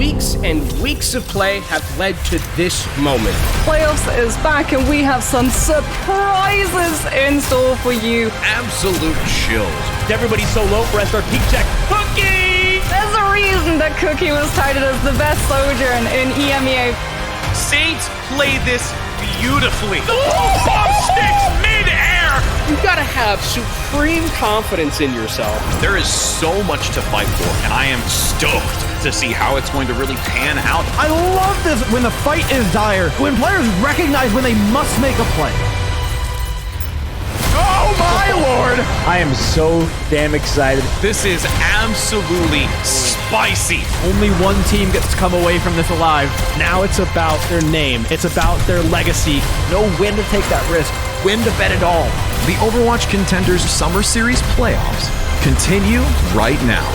weeks and weeks of play have led to this moment. Playoffs is back and we have some surprises in store for you. Absolute chills. Everybody so low for SRP check. Cookie! There's a reason that Cookie was touted as the best soldier in EMEA. Saints play this beautifully. Bomb sticks mid-air! You gotta have supreme confidence in yourself. There is so much to fight for, and I am stoked to see how it's going to really pan out. I love this when the fight is dire, when players recognize when they must make a play. Oh my lord! I am so damn excited. This is absolutely spicy. Only one team gets to come away from this alive. Now it's about their name. It's about their legacy. Know when to take that risk, when to bet it all. The Overwatch Contenders Summer Series playoffs continue right now.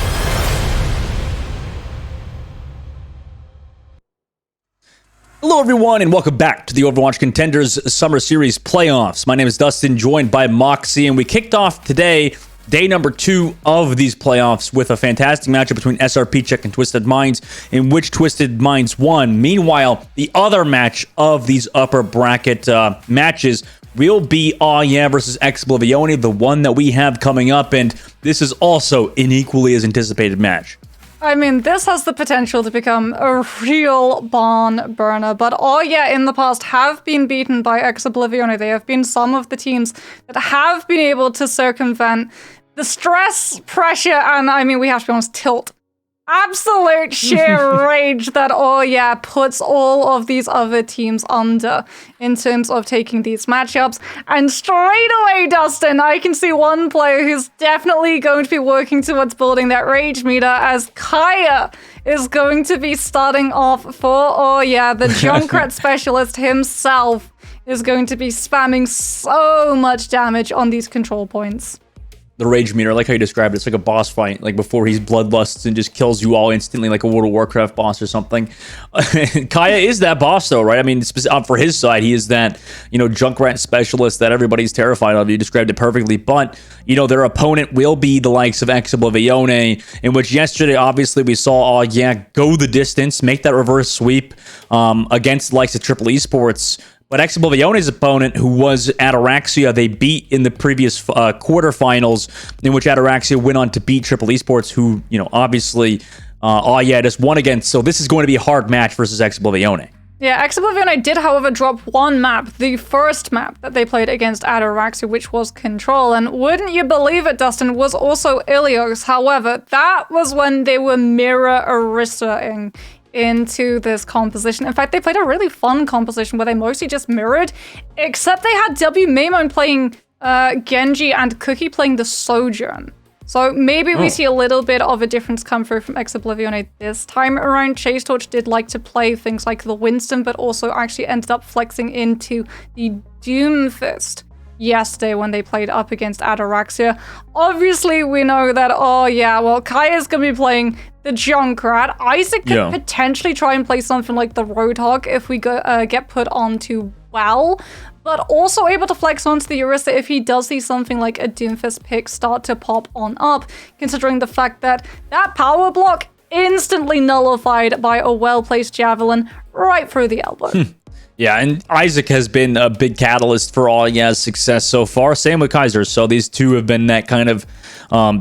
Hello everyone and welcome back to the Overwatch Contenders Summer Series playoffs. My name is Dustin, joined by Moxie, and we kicked off today, day number 2 of these playoffs, with a fantastic matchup between SRP Check and Twisted Minds, in which Twisted Minds won. Meanwhile, the other match of these upper bracket matches will be Aw Yeah versus Oblivione, the one that we have coming up, and this is also an equally as anticipated match. I mean, this has the potential to become a real barn burner, but Aw Yeah in the past have been beaten by Oblivione. They have been some of the teams that have been able to circumvent the stress, pressure, and I mean, we have to be honest, tilt. Absolute sheer rage that Aw Yeah puts all of these other teams under in terms of taking these matchups. And straight away, Dustin, I can see one player who's definitely going to be working towards building that rage meter, as Kaya is going to be starting off for Aw Yeah. The Junkrat specialist himself is going to be spamming so much damage on these control points. The rage meter, I like how you described it. It's like a boss fight, like before he's bloodlusts and just kills you all instantly, like a World of Warcraft boss or something. Kaya is that boss, though, right? I mean, for his side, he is that, Junkrat specialist that everybody's terrified of. You described it perfectly. But, their opponent will be the likes of Oblivione, in which yesterday, obviously, we saw Aw Yeah go the distance, make that reverse sweep against the likes of Triple Esports. But Oblivione's opponent, who was Ataraxia, they beat in the previous quarterfinals, in which Ataraxia went on to beat Triple Esports, who, obviously, Aw Yeah just won against. So this is going to be a hard match versus Oblivione. Yeah, Oblivione did, however, drop one map, the first map that they played against Ataraxia, which was Control. And wouldn't you believe it, Dustin, was also Ilios. However, that was when they were mirror Orisa-ing into this composition. In fact, they played a really fun composition where they mostly just mirrored, except they had W Maimon playing Genji and Cookie playing the Sojourn. So maybe we see a little bit of a difference come through from Oblivione this time around. Chase Torch did like to play things like the Winston, but also actually ended up flexing into the Doomfist yesterday when they played up against Ataraxia. Obviously, we know that, Kaya's going to be playing the Junkrat. Isaac could potentially try and play something like the Roadhog if we get put onto Well, but also able to flex onto the Orisa if he does see something like a Doomfist pick start to pop on up, considering the fact that that power block instantly nullified by a well-placed Javelin right through the elbow. Yeah, and Isaac has been a big catalyst for Aw Yeah's success so far. Same with Kaiser. So these two have been that kind of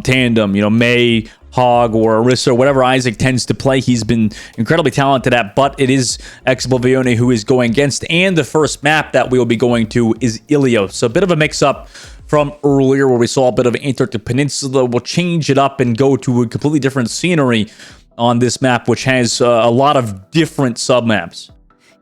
tandem. May, Hog, or Orisa, whatever Isaac tends to play, he's been incredibly talented at. But it is Oblivione who is going against. And the first map that we will be going to is Ilios. So a bit of a mix-up from earlier where we saw a bit of Antarctic Peninsula. We'll change it up and go to a completely different scenery on this map, which has a lot of different sub-maps.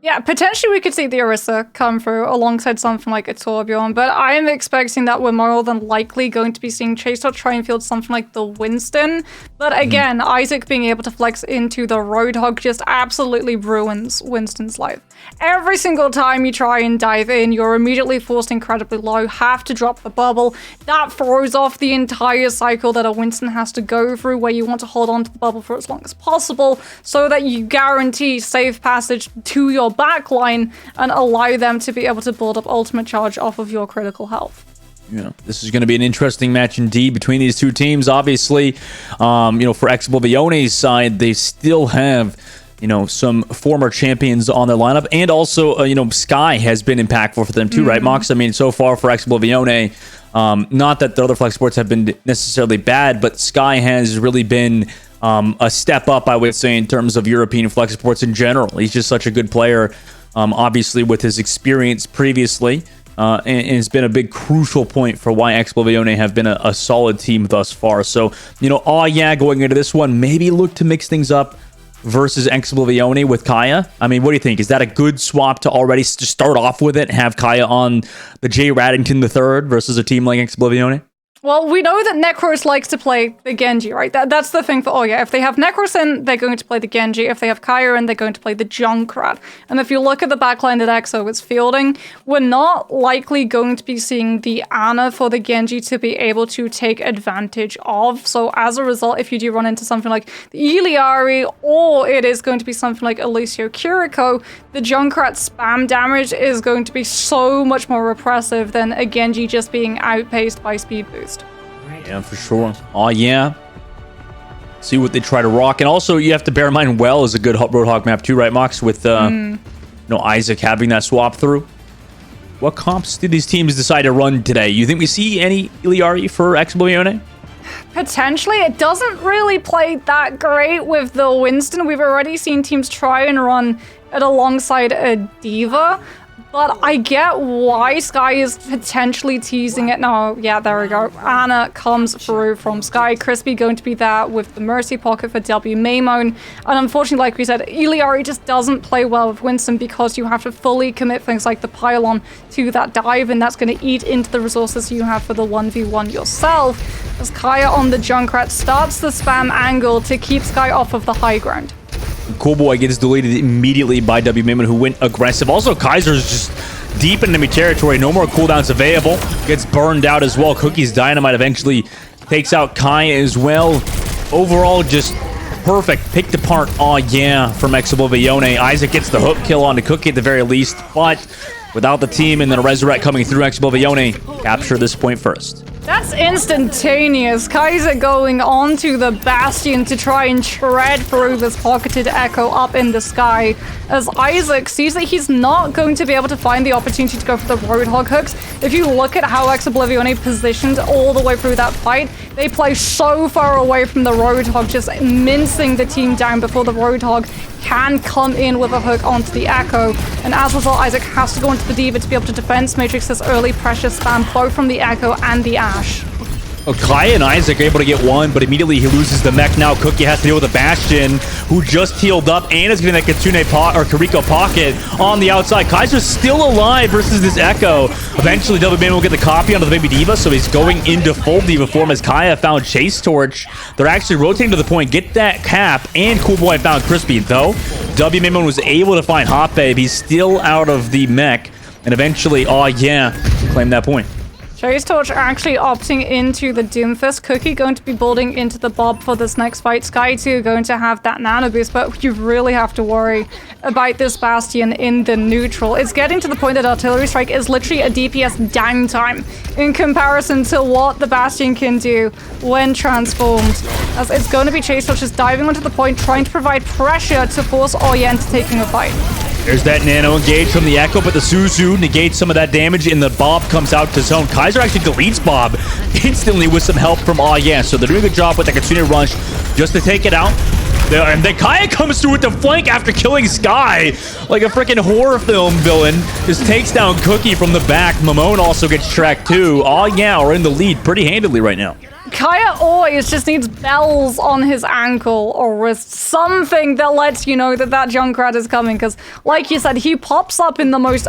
Yeah, potentially we could see the Orisa come through alongside something like a Torbjorn, but I am expecting that we're more than likely going to be seeing Chase try and field something like the Winston. But again, Isaac being able to flex into the Roadhog just absolutely ruins Winston's life. Every single time you try and dive in, you're immediately forced incredibly low, have to drop the bubble. That throws off the entire cycle that a Winston has to go through, where you want to hold on to the bubble for as long as possible so that you guarantee safe passage to your backline and allow them to be able to build up ultimate charge off of your critical health. Yeah, this is going to be an interesting match indeed between these two teams. Obviously, for Oblivione's side, they still have you know, some former champions on their lineup, and also, you know, Sky has been impactful for them too, right, Mox? I mean, so far for Oblivione, not that the other flex sports have been necessarily bad, but Sky has really been a step up, I would say, in terms of European flex sports in general. He's just such a good player, obviously with his experience previously, and it's been a big crucial point for why Oblivione have been a solid team thus far. So, you know, going into this one, maybe look to mix things up versus Oblivione with Kaya. I mean, what do you think? Is that a good swap to already just start off with it? Have Kaya on the J. Raddington III versus a team like Oblivione? Well, we know that Necros likes to play the Genji, right? That's the thing for If they have Necros in, they're going to play the Genji. If they have Kaya in, they're going to play the Junkrat. And if you look at the backline that EXO is fielding, we're not likely going to be seeing the Ana for the Genji to be able to take advantage of. So as a result, if you do run into something like the Iliari, or it is going to be something like Alicio Kiriko, the Junkrat spam damage is going to be so much more repressive than a Genji just being outpaced by speed boost. Yeah, for sure. See what they try to rock. And also, you have to bear in mind, Well is a good Roadhog map too, right, Mox? With, you know, Isaac having that swap through. What comps did these teams decide to run today? You think we see any Iliari for Oblivione? Potentially. It doesn't really play that great with the Winston. We've already seen teams try and run it alongside a Diva. But I get why Sky is potentially teasing it. No, yeah, there we go. Ana comes through from Sky. Crispy going to be there with the Mercy Pocket for W Maimon. And unfortunately, like we said, Iliari just doesn't play well with Winston because you have to fully commit things like the pylon to that dive, and that's going to eat into the resources you have for the 1v1 yourself. As Kaya on the Junkrat starts the spam angle to keep Sky off of the high ground. Cool Boy gets deleted immediately by W Maimon, who went aggressive. Also, Kaiser's just deep in enemy territory. No more cooldowns available. Gets burned out as well. Cookie's Dynamite eventually takes out Kai as well. Overall, just perfect. Picked apart, from Oblivione. Isaac gets the hook kill onto Cookie at the very least, but without the team and then a Resurrect coming through, Oblivione capture this point first. That's instantaneous. Kaiser going on to the Bastion to try and shred through this pocketed Echo up in the sky, as Isaac sees that he's not going to be able to find the opportunity to go for the Roadhog hooks. If you look at how Oblivione positioned all the way through that fight, they play so far away from the Roadhog, just mincing the team down before the Roadhog can come in with a hook onto the Echo. And as a result, Isaac has to go into the Diva to be able to defense matrix this early pressure spam, both from the Echo and the Ashe. Kai and Isaac are able to get one, but immediately he loses the mech. Now Cookie has to deal with a Bastion, who just healed up and is getting that Kitsune Kiriko pocket on the outside. Kaiser's still alive versus this Echo. Eventually, W Maimon will get the copy onto the baby Diva, so he's going into full Diva form as Kaya found Chase Torch. They're actually rotating to the point, get that cap, and Cool Boy found Crispy, though W Maimon was able to find Hot Babe. He's still out of the mech, and eventually, claim that point. Chase Torch actually opting into the Doomfist. Cookie going to be building into the Bob for this next fight. Sky 2 going to have that Nano Boost, but you really have to worry about this Bastion in the neutral. It's getting to the point that Artillery Strike is literally a DPS downtime in comparison to what the Bastion can do when transformed. As it's going to be Chase Torch just diving onto the point, trying to provide pressure to force Oyen to taking a fight. There's that nano engage from the Echo, but the Suzu negates some of that damage, and the Bob comes out to zone. Kaiser actually deletes Bob instantly with some help from so they're doing a good job with the Kitsune Rush just to take it out. And then Kaya comes through with the flank after killing Sky like a freaking horror film villain. Just takes down Cookie from the back. Mamone also gets tracked too. Are in the lead pretty handily right now. Kaya always just needs bells on his ankle or wrist, something that lets you know that that Junkrat is coming, because like you said, he pops up in the most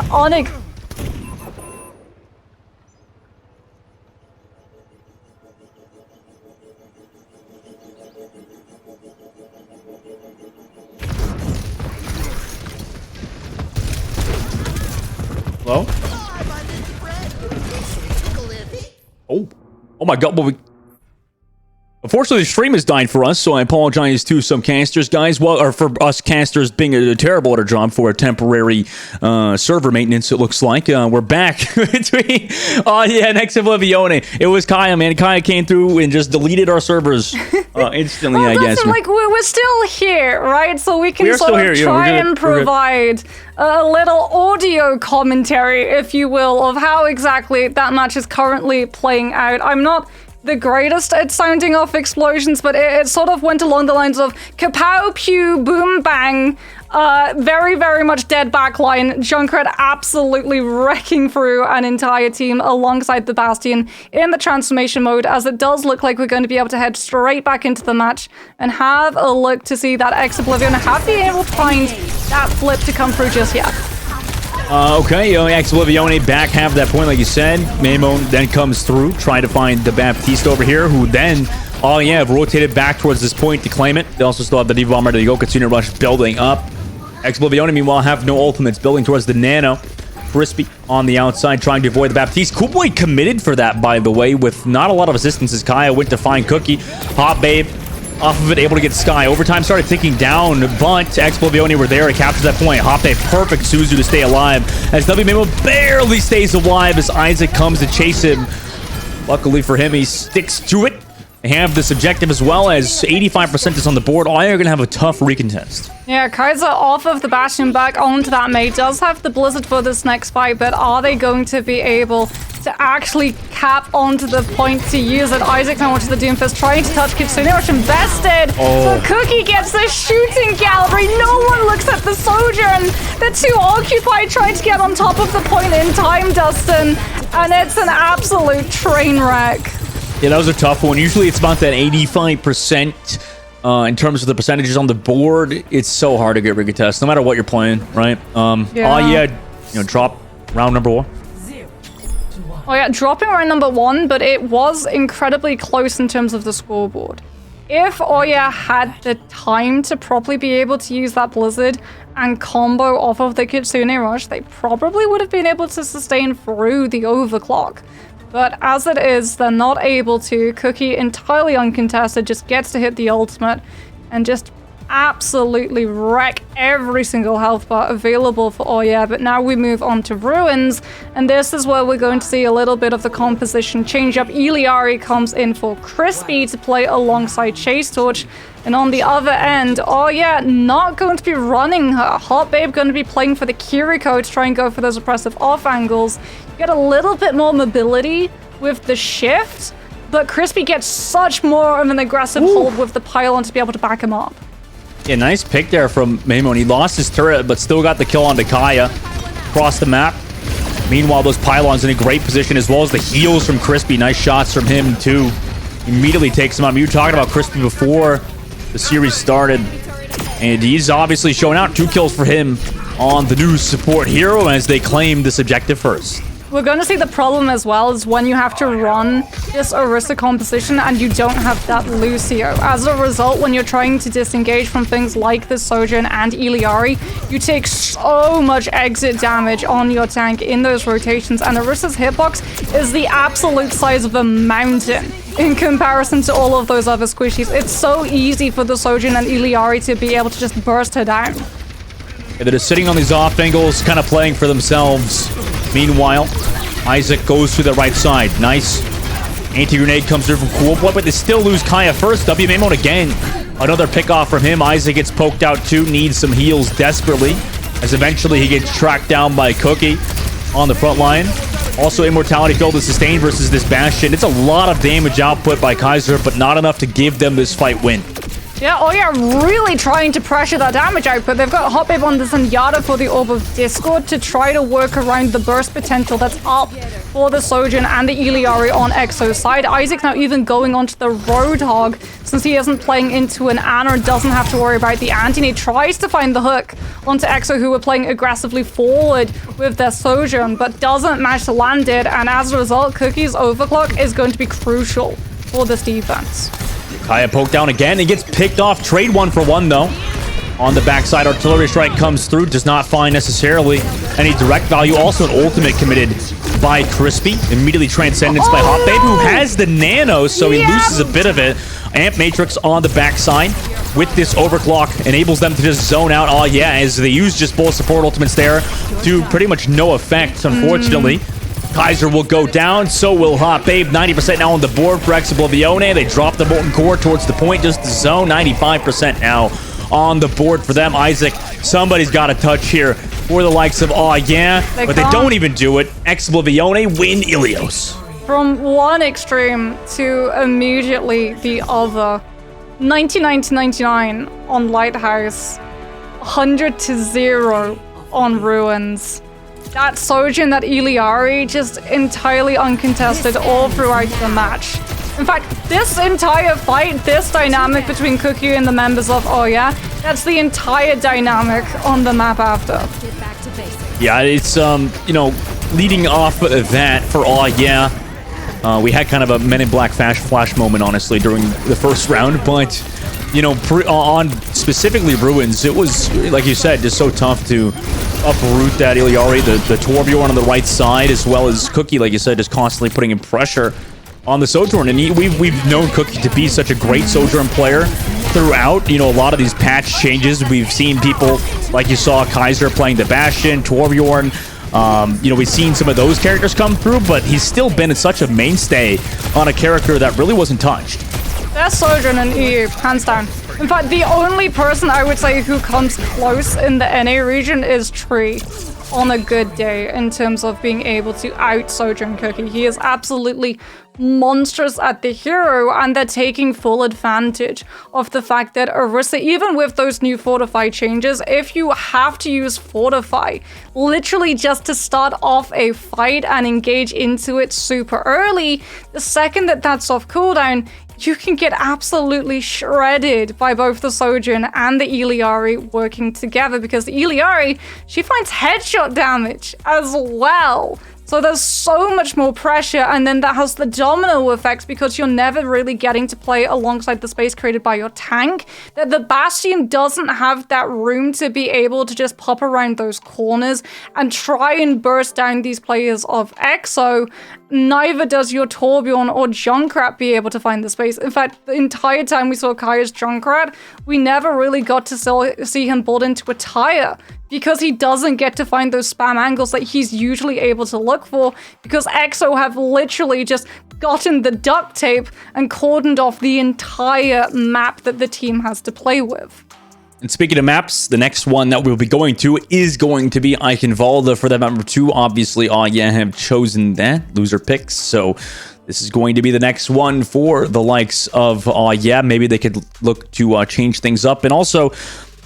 Hello? Oh my god, Unfortunately, the stream has died for us, so I apologize to some casters, guys. Well, or for us casters being a terrible at our job for a temporary server maintenance, it looks like. We're back between... Oh, yeah, next Oblivione. It was Kaya, man. Kaya came through and just deleted our servers instantly, well, I guess. Like, we're still here, right? So we can sort of try and provide a little audio commentary, if you will, of how exactly that match is currently playing out. I'm not the greatest at sounding off explosions, but it sort of went along the lines of kapow, pew, boom, bang. Very, very much dead backline. Junkrat absolutely wrecking through an entire team alongside the Bastion in the transformation mode, as it does look like we're going to be able to head straight back into the match and have a look to see that Oblivion have been able to find that flip to come through just yet. Okay, Oblivione back half that point, like you said. Memo then comes through, trying to find the Baptiste over here, who then, have rotated back towards this point to claim it. They also still have the Diva Bomber, the Katsune Rush building up. Oblivione, meanwhile, have no ultimates, building towards the Nano. Crispy on the outside, trying to avoid the Baptiste. Coolboy committed for that, by the way, with not a lot of assistance as Kaya went to find Cookie. Hot Babe off of it, able to get Sky. Overtime started ticking down, but Oblivione were there to capture that point. Hop a perfect Suzu to stay alive, as W barely stays alive as Isaac comes to chase him. Luckily for him, he sticks to it. They have this objective as well, as 85% is on the board. Aya are going to have a tough recontest. Yeah, Kaiser off of the Bastion back onto that mate. Does have the Blizzard for this next fight, but are they going to be able to actually cap onto the point to use it? Isaac now onto the Doomfist, trying to touch Kitsune, which invested. So Cookie gets the shooting gallery. No one looks at the soldier, and they're too occupied trying to get on top of the point in time, Dustin. And it's an absolute train wreck. Yeah, that was a tough one. Usually it's about that 85%. In terms of the percentages on the board, it's so hard to get recontest, no matter what you're playing, right? Drop round number 1. Oh yeah, dropping round number 1, but it was incredibly close in terms of the scoreboard. If Oya had the time to properly be able to use that Blizzard and combo off of the Kitsune Rush, they probably would have been able to sustain through the overclock. But as it is, they're not able to. Cookie, entirely uncontested, just gets to hit the ultimate and just absolutely wreck every single health bar available for Oya. But now we move on to Ruins, and this is where we're going to see a little bit of the composition change up. Iliari comes in for Crispy to play alongside Chase Torch, and on the other end, not going to be running her. Hot Babe going to be playing for the Kiriko to try and go for those oppressive off angles. You get a little bit more mobility with the shift, but Crispy gets such more of an aggressive hold with the pylon to be able to back him up. Yeah, nice pick there from Memo. He lost his turret, but still got the kill onto Kaya. Across the map. Meanwhile, those pylons in a great position, as well as the heals from Crispy. Nice shots from him, too. Immediately takes him on. We were talking about Crispy before the series started, and he's obviously showing out. 2 kills for him on the new support hero as they claim this objective first. We're going to see the problem as well is when you have to run this Orisa composition and you don't have that Lucio. As a result, when you're trying to disengage from things like the Sojourn and Iliari, you take so much exit damage on your tank in those rotations, and Orisa's hitbox is the absolute size of a mountain in comparison to all of those other squishies. It's so easy for the Sojourn and Iliari to be able to just burst her down. Yeah, they're just sitting on these off angles, kind of playing for themselves. Meanwhile, Isaac goes to the right side. Nice. Anti-grenade comes through from Coolboy, but they still lose Kaya first. WM mode again. Another pick off from him. Isaac gets poked out too. Needs some heals desperately, as eventually he gets tracked down by Cookie on the front line. Also, Immortality failed to sustain versus this Bastion. It's a lot of damage output by Kaiser, but not enough to give them this fight win. Yeah, really trying to pressure that damage output. They've got Hot Babe on the Zenyatta for the Orb of Discord to try to work around the burst potential that's up for the Sojourn and the Iliari on Exo's side. Isaac now even going onto the Roadhog since he isn't playing into an Ana and doesn't have to worry about the anti. And he tries to find the hook onto Exo, who were playing aggressively forward with their Sojourn, but doesn't manage to land it. And as a result, Cookie's overclock is going to be crucial for this defense. Kaya poked down again and gets picked off. Trade 1-for-1 though. On the backside, artillery strike comes through, does not find necessarily any direct value. Also an ultimate committed by Crispy. Immediately Transcendence by Hot Babe, who has the nano, so he loses a bit of it. Amp Matrix on the backside with this overclock enables them to just zone out. Oh yeah, as they use just both support ultimates there to pretty much no effect, unfortunately. Kaiser will go down, so will Hot Babe. 90% now on the board for Oblivione. They drop the Molten Core towards the point, just the zone. 95% now on the board for them. Isaac, somebody's got a touch here for the likes of but they don't even do it. Oblivione win Ilios. From one extreme to immediately the other. 99 to 99 on Lighthouse. 100 to 0 on Ruins. That Sojourn, that Iliari, just entirely uncontested all throughout the match. In fact, this entire fight, this dynamic between Cookie and the members of that's the entire dynamic on the map after. Yeah, it's, leading off of that for we had kind of a Men in Black flash moment, honestly, during the first round, but, on specifically Ruins, it was, like you said, just so tough to uproot that Iliari, the Torbjorn on the right side, as well as Cookie, like you said, just constantly putting in pressure on the Sojourn. And we've known Cookie to be such a great Sojourn player throughout, a lot of these patch changes. We've seen people, like you saw Kaiser playing the Bastion, Torbjorn. We've seen some of those characters come through, but he's still been such a mainstay on a character that really wasn't touched. That's Sojourn in EU, hands down. In fact, the only person I would say who comes close in the NA region is Tree on a good day in terms of being able to out Sojourn Cookie. He is absolutely monstrous at the hero, and they're taking full advantage of the fact that Orisa, even with those new Fortify changes, if you have to use Fortify literally just to start off a fight and engage into it super early, the second that that's off cooldown, you can get absolutely shredded by both the Sojourn and the Iliari working together, because the Iliari, she finds headshot damage as well. So there's so much more pressure, and then that has the domino effects because you're never really getting to play alongside the space created by your tank. That the Bastion doesn't have that room to be able to just pop around those corners and try and burst down these players of EXO. Neither does your Torbjorn or Junkrat be able to find the space. In fact, the entire time we saw Kaya's Junkrat, we never really got to see him bolt into a tire, because he doesn't get to find those spam angles that he's usually able to look for, because EXO have literally just gotten the duct tape and cordoned off the entire map that the team has to play with. And speaking of maps, the next one that we'll be going to is going to be Eichenwalde for that number 2. Obviously, have chosen that. Loser picks. So this is going to be the next one for the likes of, maybe they could look to change things up. And also,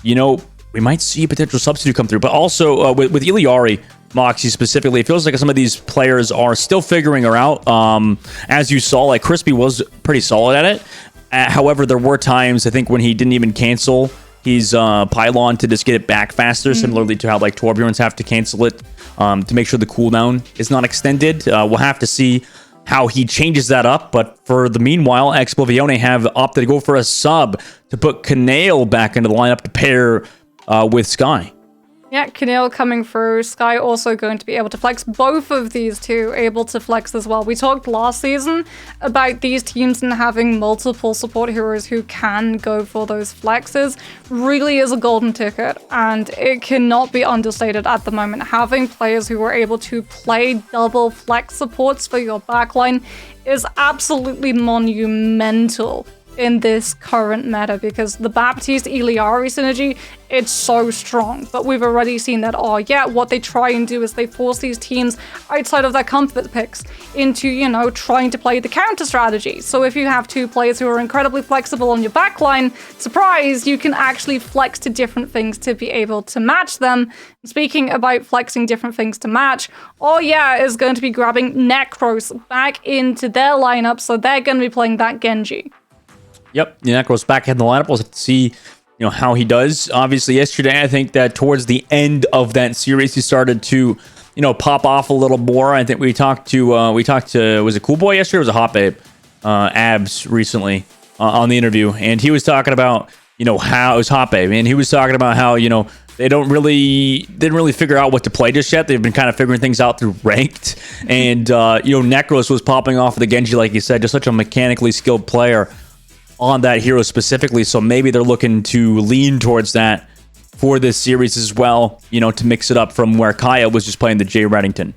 we might see a potential substitute come through. But also, with Iliari, Moxie specifically, it feels like some of these players are still figuring her out. As you saw, like Crispy was pretty solid at it. However, there were times, I think, when he didn't even cancel his pylon to just get it back faster, similarly to how like Torbjorns have to cancel it to make sure the cooldown is not extended. We'll have to see how he changes that up, but for the meanwhile, Oblivione have opted to go for a sub to put Canale back into the lineup to pair with Sky. Yeah, Canale coming through. Sky also going to be able to flex. Both of these two able to flex as well. We talked last season about these teams and having multiple support heroes who can go for those flexes. Really is a golden ticket, and it cannot be understated at the moment. Having players who are able to play double flex supports for your backline is absolutely monumental in this current meta, because the Baptiste Iliari synergy, it's so strong. But we've already seen that, what they try and do is they force these teams outside of their comfort picks into, trying to play the counter strategy. So if you have two players who are incredibly flexible on your backline, surprise, you can actually flex to different things to be able to match them. Speaking about flexing different things to match, is going to be grabbing Necros back into their lineup, so they're going to be playing that Genji. Yep, Necro's back in the lineup. We'll have to see, how he does. Obviously, yesterday, I think that towards the end of that series, he started to, pop off a little more. I think we talked to, was it Cool Boy yesterday? Or was it Hot Babe? Abs recently on the interview, and he was talking about, how it was Hoppe. I mean, he was talking about how, they didn't really figure out what to play just yet. They've been kind of figuring things out through ranked. And, Necros was popping off of the Genji, like you said, just such a mechanically skilled player on that hero specifically. So maybe they're looking to lean towards that for this series as well, to mix it up from where Kaya was just playing the Jay Reddington.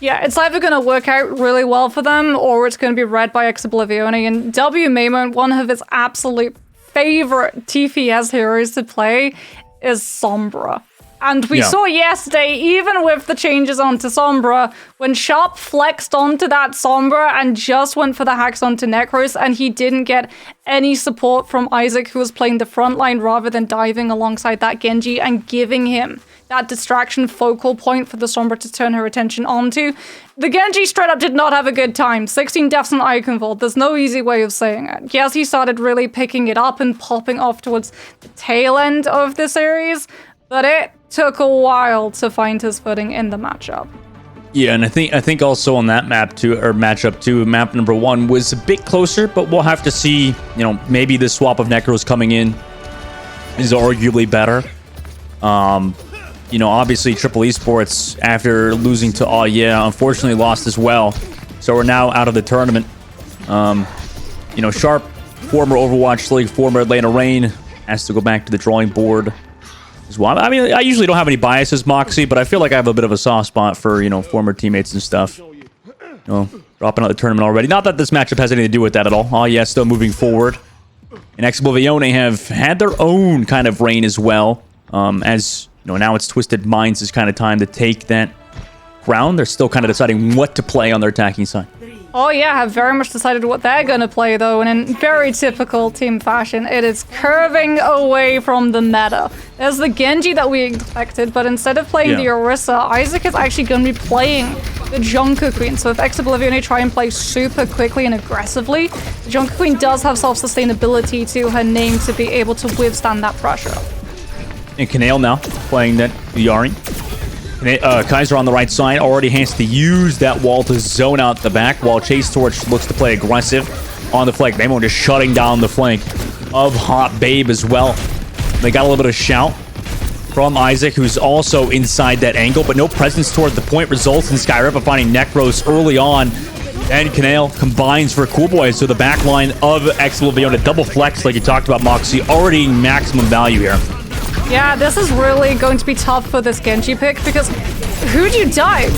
Yeah, it's either going to work out really well for them or it's going to be read by Oblivione. And W Maimon, one of his absolute favorite TFS heroes to play is Sombra. And we saw yesterday, even with the changes onto Sombra, when Sharp flexed onto that Sombra and just went for the hacks onto Necros, and he didn't get any support from Isaac, who was playing the front line rather than diving alongside that Genji and giving him that distraction focal point for the Sombra to turn her attention onto. The Genji straight up did not have a good time. 16 deaths on Eichenwalde. There's no easy way of saying it. Yes, he started really picking it up and popping off towards the tail end of the series, but it took a while to find his footing in the matchup. Yeah, and I think also on that matchup too, map number 1 was a bit closer, but we'll have to see, maybe the swap of Necros coming in is arguably better. Obviously Triple Esports, after losing to unfortunately lost as well. So we're now out of the tournament. Sharp, former Overwatch League, former Atlanta Reign, has to go back to the drawing board as well. I mean, I usually don't have any biases, Moxie, but I feel like I have a bit of a soft spot for, former teammates and stuff. Dropping out the tournament already. Not that this matchup has anything to do with that at all. Still moving forward. And Oblivione have had their own kind of reign as well. As now it's Twisted Minds is kind of time to take that ground. They're still kind of deciding what to play on their attacking side. Oh yeah, have very much decided what they're going to play though, and in very typical team fashion, it is curving away from the meta. There's the Genji that we expected, but instead of playing the Orisa, Isaac is actually going to be playing the Junker Queen. So if Oblivione try and play super quickly and aggressively, the Junker Queen does have self-sustainability to her name to be able to withstand that pressure. And Kanale now playing that Yari. Kaiser on the right side already has to use that wall to zone out the back, while Chase Torch looks to play aggressive on the flank. Maimon just shutting down the flank of Hot Babe as well. They got a little bit of shout from Isaac, who's also inside that angle, but no presence toward the point results in Skyrippa finding Necros early on. And Kanale combines for Cool Boy, so the back line of Oblivione double flex, like you talked about, Moxie, already maximum value here. Yeah, this is really going to be tough for this Genji pick, because who'd you dive?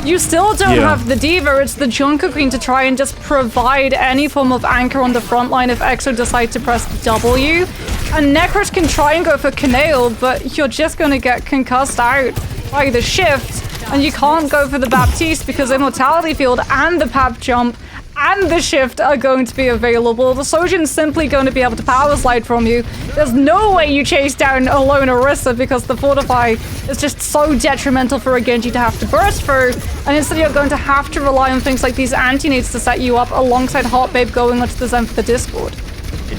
You still don't have the Diva, it's the Junker Queen to try and just provide any form of anchor on the front line if Exo decides to press W. And Necros can try and go for Kanale, but you're just going to get concussed out by the shift, and you can't go for the Baptiste because Immortality Field and the Pap Jump and the shift are going to be available. The Sojin's simply going to be able to power slide from you. There's no way you chase down a lone Orisa because the Fortify is just so detrimental for a Genji to have to burst through. And instead you're going to have to rely on things like these anti-nades to set you up alongside Hot Babe going onto the Zen for the Discord.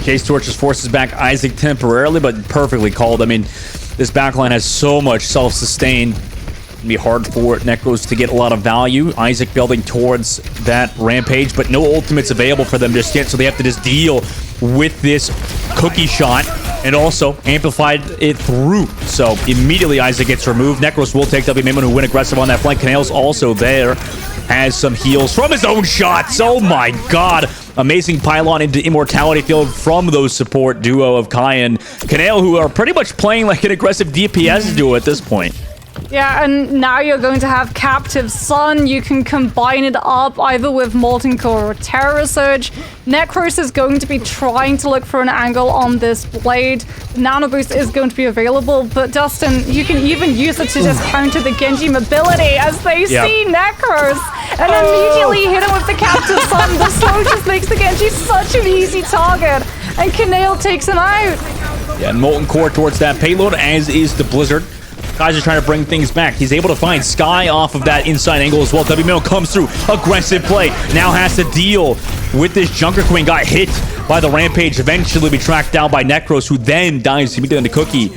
Chase Torch just forces back Isaac temporarily, but perfectly called. I mean, this backline has so much self-sustain. It'll be hard for Necros to get a lot of value. Isaac building towards that Rampage, but no ultimates available for them just yet, so they have to just deal with this cookie shot and also amplified it through. So immediately Isaac gets removed. Necros will take W Maimon, who went aggressive on that flank. Kanale's also there. Has some heals from his own shots. Oh my god. Amazing pylon into Immortality Field from those support duo of Kai and Kanale, who are pretty much playing like an aggressive DPS duo at this point. Yeah, and now you're going to have Captive Sun. You can combine it up either with Molten Core or Terror Surge. Necros is going to be trying to look for an angle on this blade. Nano Boost is going to be available, but Dustin, you can even use it to just counter the Genji mobility as they see Necros and immediately hit him with the Captive Sun. The slow just makes the Genji such an easy target, and Kanale takes him out. Yeah, and Molten Core towards that payload, as is the Blizzard. Kaiser's trying to bring things back. He's able to find Sky off of that inside angle as well. W comes through. Aggressive play. Now has to deal with this Junker Queen. Got hit by the Rampage. Eventually be tracked down by Necros, who then dives immediately into Cookie.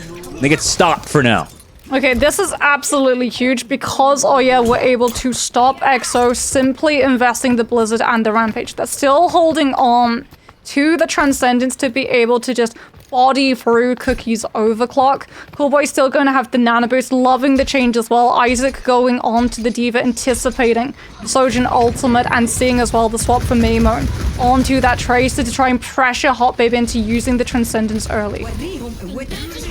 They get stopped for now. Okay, this is absolutely huge because Oya were able to stop EXO simply investing the Blizzard and the Rampage. They're still holding on to the Transcendence to be able to just body through Cookie's overclock. Coolboy's still going to have the nano boost, loving the change as well. Isaac going on to the Diva, anticipating Sojourn ultimate and seeing as well the swap for Maimon onto that Tracer to try and pressure Hot Babe into using the Transcendence early.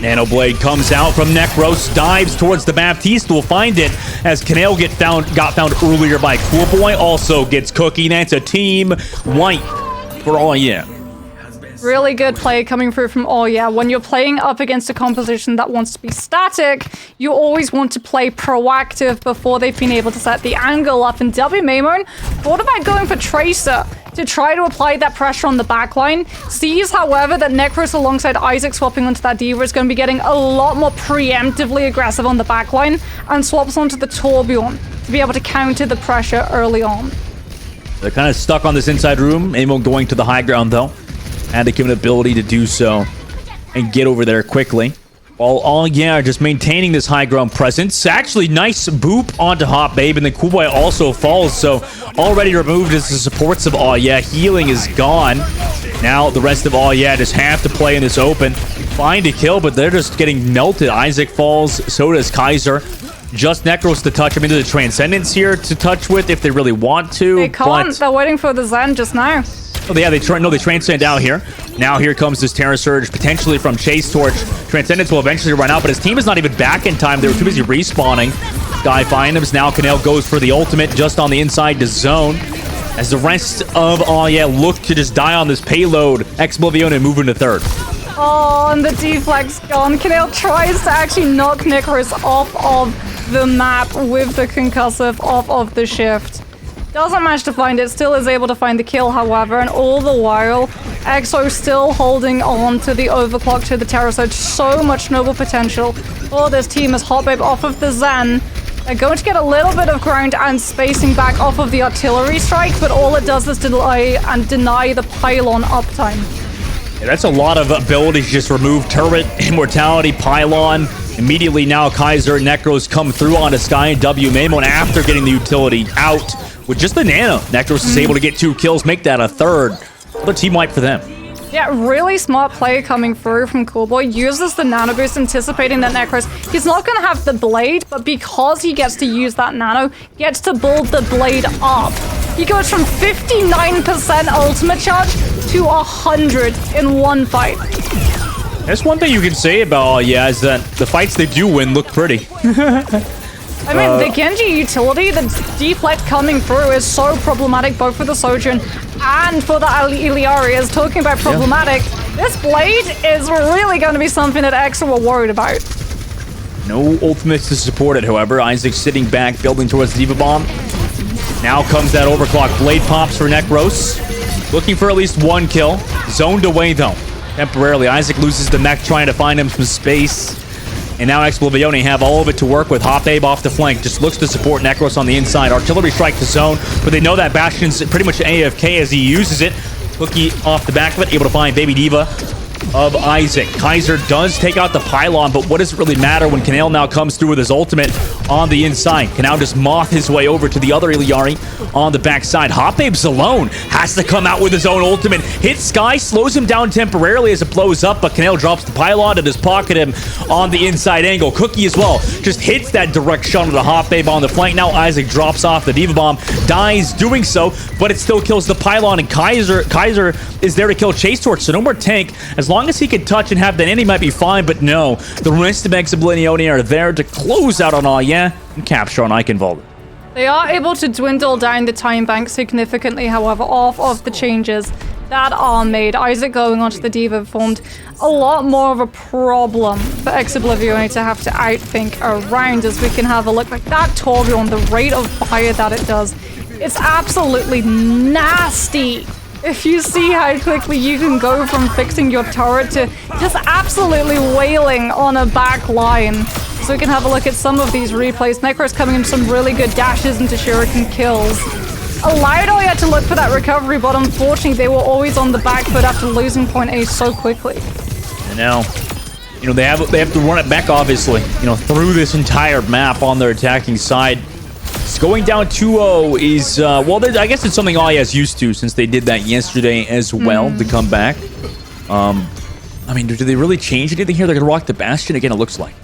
Nano Blade comes out from Necros, dives towards the Baptiste, will find it as Canale got found earlier by Coolboy, also gets Cookie. That's a team wipe for all yeah. Really good play coming through from Oh Yeah. When you're playing up against a composition that wants to be static, you always want to play proactive before they've been able to set the angle up. And W Maimon thought about going for Tracer to try to apply that pressure on the backline. Sees, however, that Necros alongside Isaac swapping onto that Diva is going to be getting a lot more preemptively aggressive on the backline and swaps onto the Tourbillon to be able to counter the pressure early on. They're kind of stuck on this inside room. Amo going to the high ground though. Had to give an ability to do so and get over there quickly. All yeah, just maintaining this high ground presence. Actually, nice boop onto Hot Babe, and then Coolboy also falls, so already removed as the supports of All Yeah. Healing is gone. Now the rest of All Yeah just have to play in this open. Find a kill, but they're just getting melted. Isaac falls, so does Kaiser. Just Necros to touch him into the Transcendence here to touch with if they really want to. They can't. They're waiting for the Zen just now. Oh, yeah, they transcend out here. Now here comes this Terror Surge, potentially from Chase Torch. Transcendence will eventually run out, but his team is not even back in time. They were too busy respawning. Sky Finums. Now Canale goes for the ultimate just on the inside to zone. As the rest of Oh Yeah look to just die on this payload. Oblivione and move into third. Oh, and the deflect's gone. Canale tries to actually knock Necros off of the map with the concussive off of the shift. Doesn't manage to find it, still is able to find the kill, however, and all the while, EXO still holding on to the overclock to the Terror Surge. So much noble potential for this team as Hot Babe off of the Zen. They're going to get a little bit of ground and spacing back off of the artillery strike, but all it does is delay and deny the pylon uptime. Yeah, that's a lot of ability to just remove turret, immortality, pylon. Immediately now Kaiser and Necros come through onto Sky and W Maimon after getting the utility out. With just the nano, Necros is able to get 2 kills, make that a third. Another team wipe for them. Yeah, really smart play coming through from Coolboy. Uses the nano boost, anticipating that Necros, he's not going to have the blade, but because he gets to use that nano, gets to build the blade up. He goes from 59% ultimate charge to 100 in one fight. That's one thing you can say about yeah, is that the fights they do win look pretty. I mean, the Genji utility, the deflect coming through is so problematic both for the Sojourn and for the Ilios. Talking about problematic, this blade is really going to be something that EXO were worried about. No ultimates to support it, however. Isaac sitting back, building towards the Diva Bomb. Now comes that overclock. Blade pops for Necros. Looking for at least 1 kill. Zoned away, though. Temporarily, Isaac loses the mech, trying to find him some space. And now Oblivione have all of it to work with. Hot Babe off the flank. Just looks to support Necros on the inside. Artillery strike to zone, but they know that Bastion's pretty much AFK as he uses it. Cookie off the back of it, able to find Baby Diva of Isaac. Kaiser does take out the pylon, but what does it really matter when Canale now comes through with his ultimate on the inside? Canale just moth his way over to the other Iliari on the backside. Hot Babe's alone, has to come out with his own ultimate. Hits Sky, slows him down temporarily as it blows up, but Canale drops the pylon to just pocket him on the inside angle. Cookie as well, just hits that direct shot of the Hot Babe on the flank. Now Isaac drops off the Diva Bomb, dies doing so, but it still kills the pylon, and Kaiser is there to kill Chase Torch, so no more tank. As long as he can touch and have that in, he might be fine, but no. The rest of Oblivione are there to close out on Oh Yeah and capture on Eichenwalde. They are able to dwindle down the time bank significantly, however, off of the changes that are made. Isaac going onto the Diva formed a lot more of a problem for Oblivione to have to outthink around, as we can have a look like that Tourbillon, the rate of fire that it does. It's absolutely nasty. If you see how quickly you can go from fixing your turret to just absolutely wailing on a back line. So we can have a look at some of these replays. Necros coming in some really good dashes into Shuriken kills. Allowed Oya to look for that recovery, but unfortunately they were always on the back foot after losing point A so quickly. And now, they have to run it back, obviously, through this entire map on their attacking side. Going down 2-0 is, well, I guess it's something Aya's used to since they did that yesterday as well, to come back. I mean, do they really change anything here? They're going to rock the Bastion again, it looks like.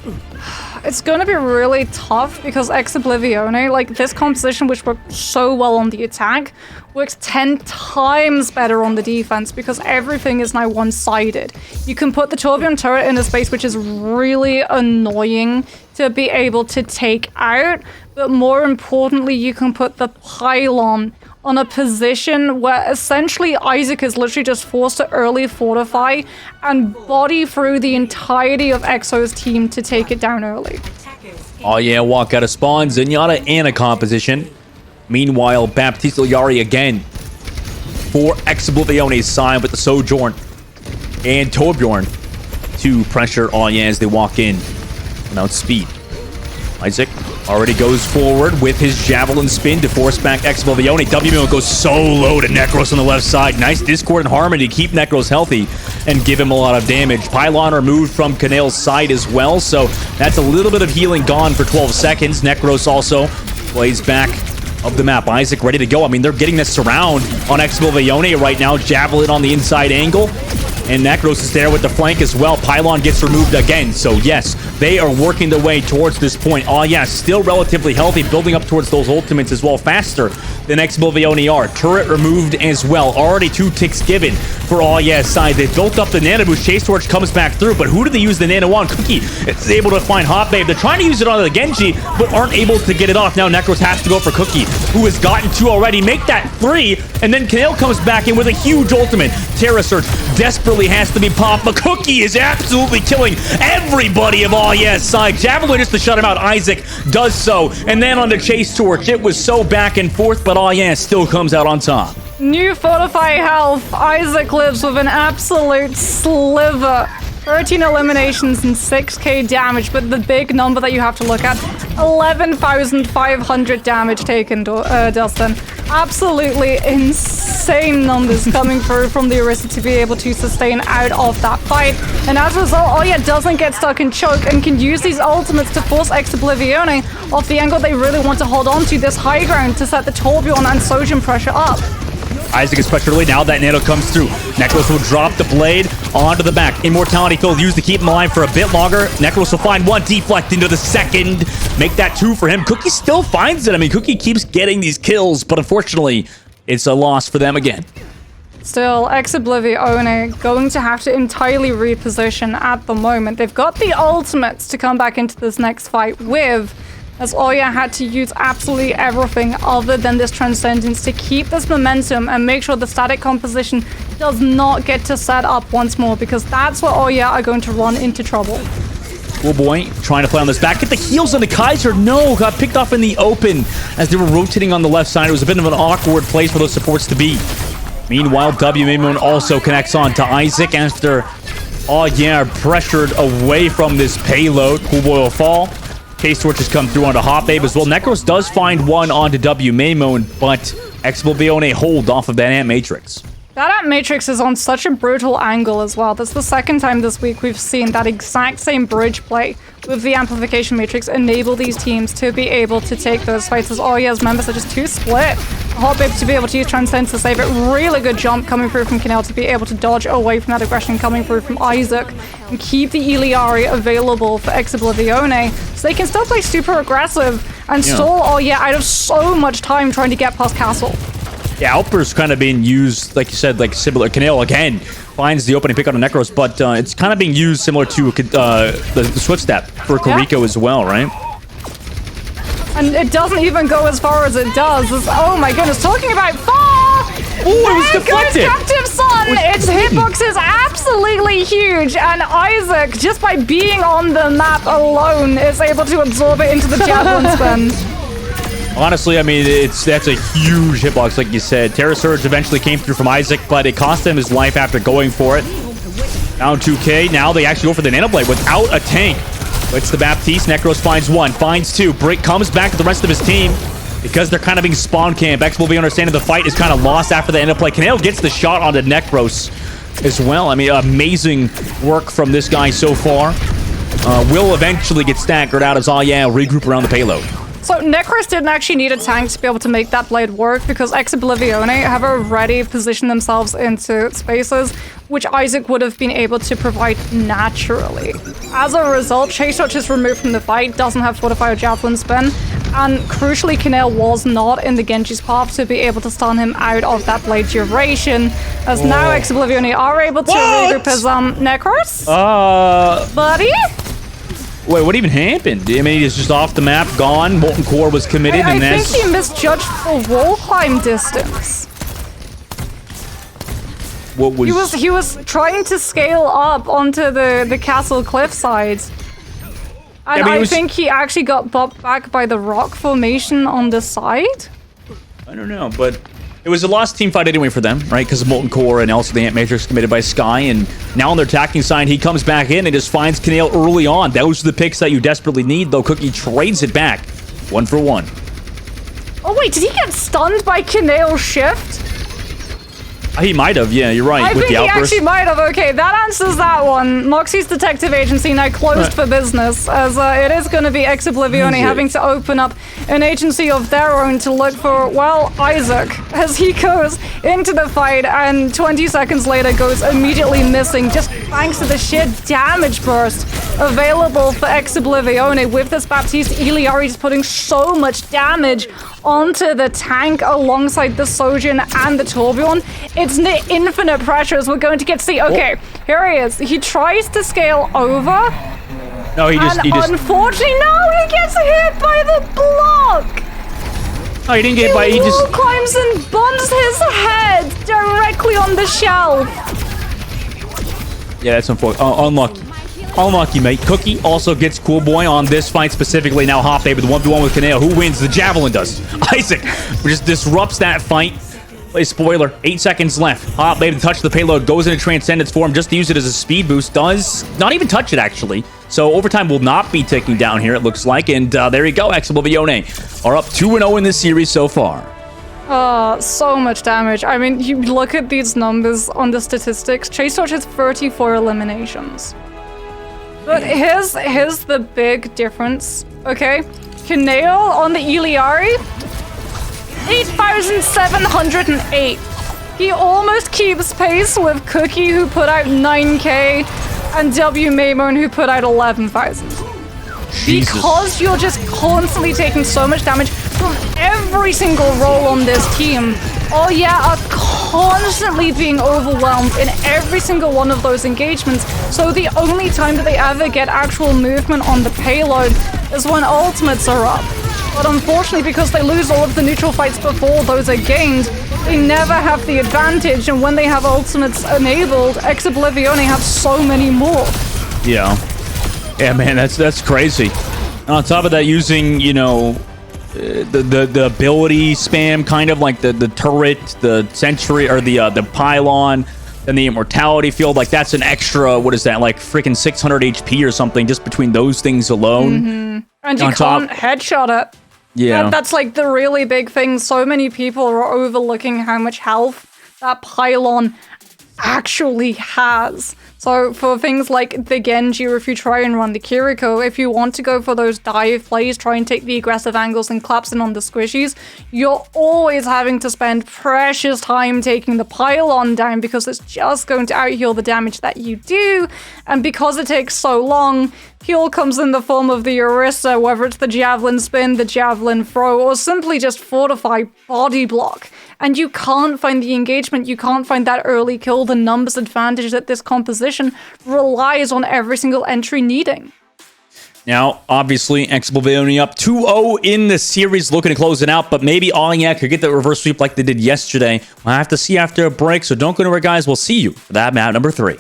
It's going to be really tough because Oblivione, like this composition, which worked so well on the attack, works 10 times better on the defense because everything is now one-sided. You can put the Tourbillon turret in a space which is really annoying to be able to take out, but more importantly, you can put the pylon on a position where essentially Isaac is literally just forced to early fortify and body through the entirety of Exo's team to take it down early. Oh yeah, walk out of spawn, Zenyatta and a composition. Meanwhile, Baptiste Yari again for Oblivione's side with the Sojourn and Torbjorn to pressure Aya as they walk in without speed. Isaac already goes forward with his Javelin spin to force back Oblivione. WMO goes so low to Necros on the left side. Nice Discord and Harmony to keep Necros healthy and give him a lot of damage. Pylon removed from Canale's side as well, so that's a little bit of healing gone for 12 seconds. Necros also plays back of the map. Isaac ready to go. I mean, they're getting this surround on Oblivione right now. Javelin on the inside angle. And Necros is there with the flank as well. Pylon gets removed again. So yes, they are working their way towards this point. Oh yeah, still relatively healthy, building up towards those ultimates as well, faster than Oblivione are. Turret removed as well. Already 2 ticks given for Oh yeah's side. They built up the Nano Boost. Chase Torch comes back through, but who do they use the Nano on? Cookie is able to find Hot Babe. They're trying to use it on the Genji, but aren't able to get it off. Now Necros has to go for Cookie, who has gotten 2 already. Make that 3, and then Canale comes back in with a huge ultimate. Terra Surge desperately has to be popped, but Cookie is absolutely killing everybody of Oh yeah's side. Javelin just to shut him out. Isaac does so, and then on the Chase Torch. It was so back and forth, but Oh yeah still comes out on top. New Fortify health. Isaac lives with an absolute sliver. 13 eliminations and 6k damage, but the big number that you have to look at, 11,500 damage taken, Dustin. Absolutely insane numbers coming through from the Orisa to be able to sustain out of that fight. And as a result, Oh yeah doesn't get stuck in choke and can use these ultimates to force Oblivione off the angle they really want to hold on to, this high ground, to set the Torbjorn and Sojourn pressure up. Isaac is pressured early. Now that Nano comes through. Necros will drop the blade onto the back. Immortality field used to keep him alive for a bit longer. Necros will find 1, deflect into the second. Make that 2 for him. Cookie still finds it. I mean, Cookie keeps getting these kills, but unfortunately, it's a loss for them again. Still, Oblivione going to have to entirely reposition at the moment. They've got the ultimates to come back into this next fight with, as Oya had to use absolutely everything other than this Transcendence to keep this momentum and make sure the static composition does not get to set up once more, because that's where Oya are going to run into trouble. Cool boy trying to play on this back. Get the heals on the Kaiser. No, got picked off in the open as they were rotating on the left side. It was a bit of an awkward place for those supports to be. Meanwhile, WMMON also connects on to Isaac after Oh yeah pressured away from this payload. Cool boy will fall. Chase Torches come through onto Hot Babe as well. Necros does find 1 onto WMMON, but Oblivione hold off of that Ant Matrix. That Ant Matrix is on such a brutal angle as well. That's the second time this week we've seen that exact same bridge play with the Amplification Matrix enable these teams to be able to take those fights, as Oh yeah's members are just too split. Hot Babe to be able to use Transcend to save it. Really good jump coming through from Canale to be able to dodge away from that aggression coming through from Isaac and keep the Iliari available for Oblivione so they can still play super aggressive and stall Oh yeah out of so much time trying to get past Castle. Yeah, Outburst kind of being used, like you said, like similar. Canale again finds the opening pick on the Necros, but it's kind of being used similar to the Swift Step for Kuriko as well, right? And it doesn't even go as far as it does. Oh my goodness, talking about far! Ooh, it was deflected! Captive Sun! Its hitbox is absolutely huge, and Isaac, just by being on the map alone, is able to absorb it into the Javelin spin. Honestly, I mean, that's a huge hitbox, like you said. Terra Surge eventually came through from Isaac, but it cost him his life after going for it. Down 2k. Now they actually go for the Nanoblade without a tank. It's the Baptiste. Necros finds 1, finds 2. Brick comes back to the rest of his team because they're kind of being spawn camp. X will be understanding the fight is kind of lost after the end of play. Canale gets the shot onto Necros as well. I mean, amazing work from this guy so far. Will eventually get staggered out as Oh yeah regroup around the payload. So Necros didn't actually need a tank to be able to make that blade work because Oblivione have already positioned themselves into spaces which Isaac would have been able to provide naturally. As a result, Chase Touch is removed from the fight, doesn't have Fortify or Javelin Spin, and crucially, Kineo was not in the Genji's path to be able to stun him out of that blade duration, as now Oblivione are able to regroup his Necros. Buddy? Wait, what even happened? I mean, he's just off the map, gone. Molten Core was committed, I and think he misjudged the wall climb distance. What was... He was trying to scale up onto the castle cliffside. And I think he actually got bopped back by the rock formation on the side. I don't know, but it was a lost team fight anyway for them, right? Because of Molten Core and also the Ant Matrix committed by Sky. And now on their attacking side, he comes back in and just finds Kineo early on. Those are the picks that you desperately need, though Cookie trades it back. 1 for 1. Oh wait, did he get stunned by Kineo's shift? He might have, yeah, you're right. I with think the he outburst. actually might have. Okay, that answers that one. Moxie's detective agency now closed for business, as it is going to be Oblivione having to open up an agency of their own to look for, well, Isaac, as he goes into the fight and 20 seconds later goes immediately missing, just thanks to the sheer damage burst available for Oblivione with this Baptiste Iliari just putting so much damage onto the tank alongside the Sojin and the Tourbillon. It's the infinite pressure as we're going to get to see. Okay, here he is. He tries to scale over. No, he just... Unfortunately, no, he gets hit by the block. Oh, he didn't get by... He just... climbs and bumps his head directly on the shelf. Yeah, that's unfortunate. Unlucky. Unlucky, mate. Cookie also gets Cool Boy on this fight specifically. Now Hop Babe with the 1v1 with Kineo. Who wins? The Javelin does. Isaac just disrupts that fight. Play spoiler. 8 seconds left. Hop Babe to touch the payload. Goes into Transcendence form just to use it as a speed boost. Does not even touch it, actually. So overtime will not be ticking down here, it looks like. And there you go. Oblivione are up 2-0 in this series so far. So much damage. I mean, you look at these numbers on the statistics. Chase Torch has 34 eliminations. But here's the big difference, okay? Kineo on the Iliari, 8,708. He almost keeps pace with Cookie, who put out 9k, and W Maimon, who put out 11,000. Because you're just constantly taking so much damage from every single role on this team. Oh yeah, are constantly being overwhelmed in every single one of those engagements. So the only time that they ever get actual movement on the payload is when ultimates are up. But unfortunately, because they lose all of the neutral fights before those are gained, they never have the advantage. And when they have ultimates enabled, Oblivione have so many more. Yeah. Yeah, man, that's crazy. On top of that, using, you know, the ability spam, kind of like the turret, the sentry, or the pylon, and the immortality field, like that's an extra, what is that, like freaking 600 HP or something just between those things alone. Mm-hmm. And you can't headshot it. Yeah. That's like the really big thing. So many people are overlooking how much health that pylon actually has. So for things like the Genji, or if you try and run the Kiriko, if you want to go for those dive plays, try and take the aggressive angles and claps in on the squishies, you're always having to spend precious time taking the pylon down because it's just going to out-heal the damage that you do. And because it takes so long, heal comes in the form of the Orisa, whether it's the Javelin Spin, the Javelin Throw, or simply just Fortify Body Block. And you can't find the engagement, you can't find that early kill, the numbers advantage that this composition relies on every single entry needing. Now, obviously, Oblivione up 2-0 in the series, looking to close it out, but maybe Onyek could get the reverse sweep like they did yesterday. We'll have to see after a break, so don't go anywhere, guys. We'll see you for that map number 3.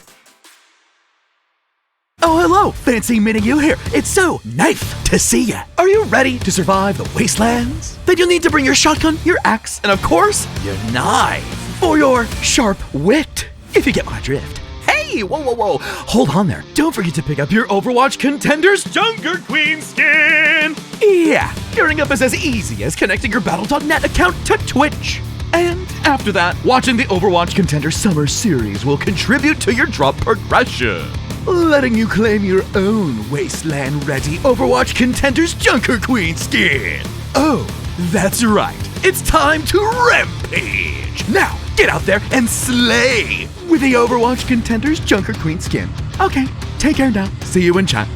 Oh, hello! Fancy meeting you here. It's so nice to see ya. Are you ready to survive the wastelands? Then you'll need to bring your shotgun, your axe, and of course, your knife. Or your sharp wit, if you get my drift. Hey, whoa. Hold on there. Don't forget to pick up your Overwatch Contenders Junker Queen skin. Yeah, gearing up is as easy as connecting your Battle.net account to Twitch. And after that, watching the Overwatch Contenders Summer Series will contribute to your drop progression, letting you claim your own wasteland-ready Overwatch Contenders Junker Queen skin. Oh, that's right. It's time to rampage. Now, get out there and slay with the Overwatch Contenders Junker Queen skin. Okay, take care now. See you in chat.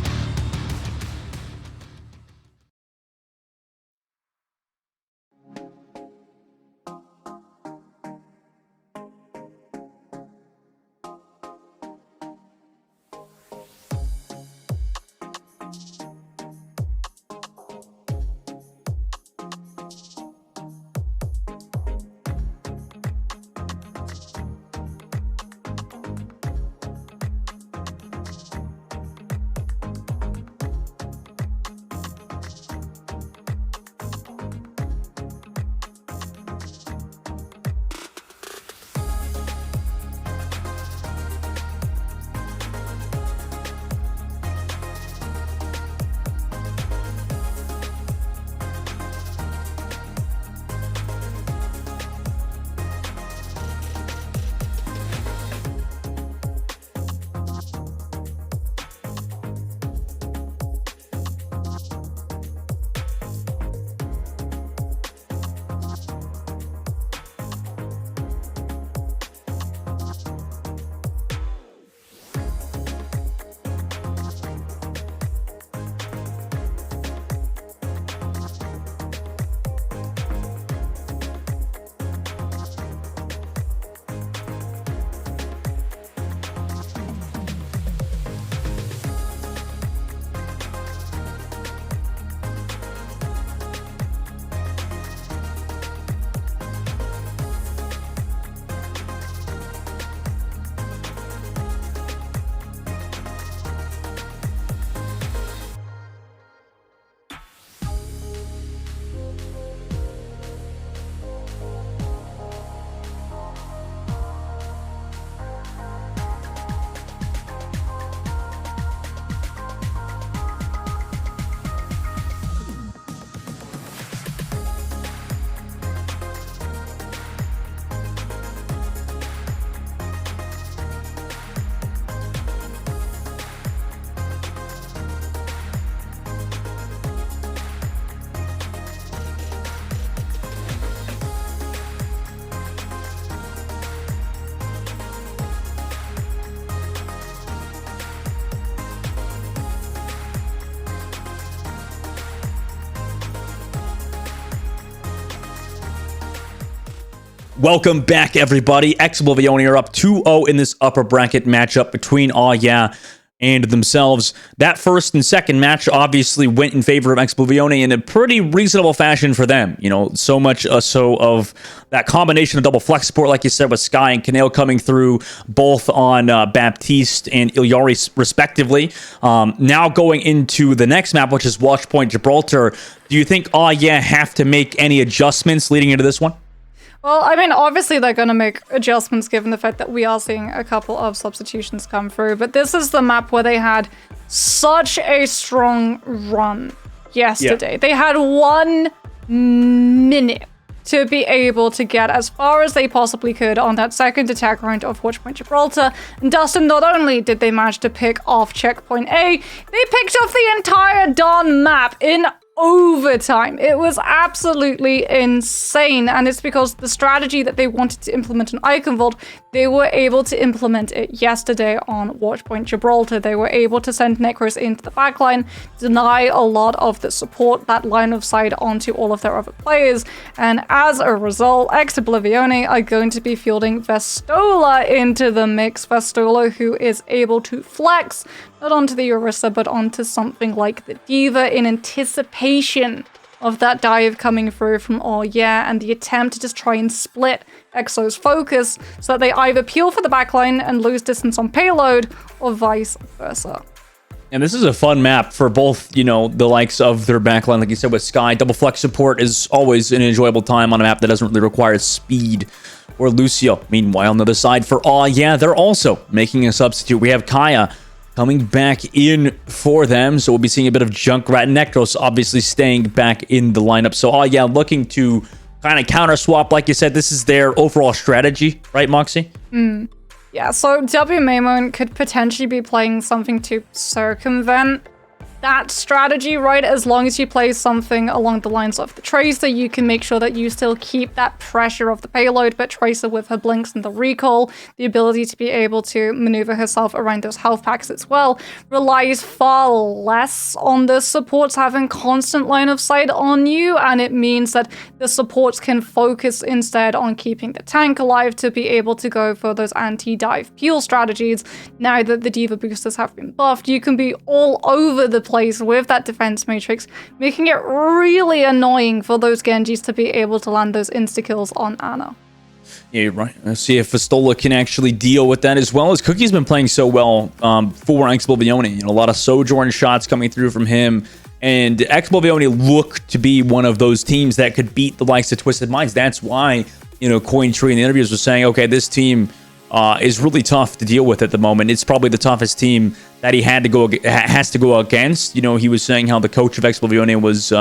Welcome back, everybody. Oblivione are up 2-0 in this upper bracket matchup between Aw Yeah and themselves. That first and second match obviously went in favor of Oblivione in a pretty reasonable fashion for them. You know, so much so of that combination of double flex support, like you said, with Sky and Kaneo coming through both on Baptiste and Ilios respectively. Now going into the next map, which is Watchpoint Gibraltar, do you think Aw Yeah have to make any adjustments leading into this one? Well, I mean, obviously they're going to make adjustments given the fact that we are seeing a couple of substitutions come through, but this is the map where they had such a strong run yesterday. Yeah. They had 1 minute to be able to get as far as they possibly could on that second attack round of Watchpoint Gibraltar. And Dustin, not only did they manage to pick off checkpoint A, they picked off the entire darn map in overtime. It was absolutely insane, and it's because the strategy that they wanted to implement in Eichenwalde, they were able to implement it yesterday on Watchpoint Gibraltar. They were able to send Necros into the backline, deny a lot of the support, that line of sight onto all of their other players, and as a result, Oblivione are going to be fielding Vestola into the mix. Vestola, who is able to flex not onto the Orisa, but onto something like the Diva in anticipation of that dive coming through from Aw Yeah and the attempt to just try and split EXO's focus so that they either peel for the backline and lose distance on payload or vice versa. And this is a fun map for both, you know, the likes of their backline, like you said, with Sky. Double flex support is always an enjoyable time on a map that doesn't really require speed. Or Lucio. Meanwhile, on the other side for Aw Yeah, they're also making a substitute. We have Kaya coming back in for them, so we'll be seeing a bit of Junkrat. Necros obviously staying back in the lineup. So Aw Yeah looking to kind of counter swap, like you said. This is their overall strategy, right, Moxie? Yeah, so W Maimon could potentially be playing something to circumvent that strategy, right? As long as you play something along the lines of the Tracer, you can make sure that you still keep that pressure of the payload, but Tracer with her blinks and the recall, the ability to be able to maneuver herself around those health packs as well, relies far less on the supports having constant line of sight on you, and it means that the supports can focus instead on keeping the tank alive to be able to go for those anti-dive peel strategies. Now that the D.Va boosters have been buffed, you can be all over the place with that defense matrix, making it really annoying for those Genjis to be able to land those insta-kills on Ana. Yeah, you're right. Let's see if Fastola can actually deal with that as well, as Cookie's been playing so well for Oblivione. You know, a lot of Sojourn shots coming through from him, and Oblivione look to be one of those teams that could beat the likes of Twisted Minds. That's why, you know, Cointree in the interviews was saying, okay, this team is really tough to deal with at the moment. It's probably the toughest team that he has to go against. You know, he was saying how the coach of Oblivione was,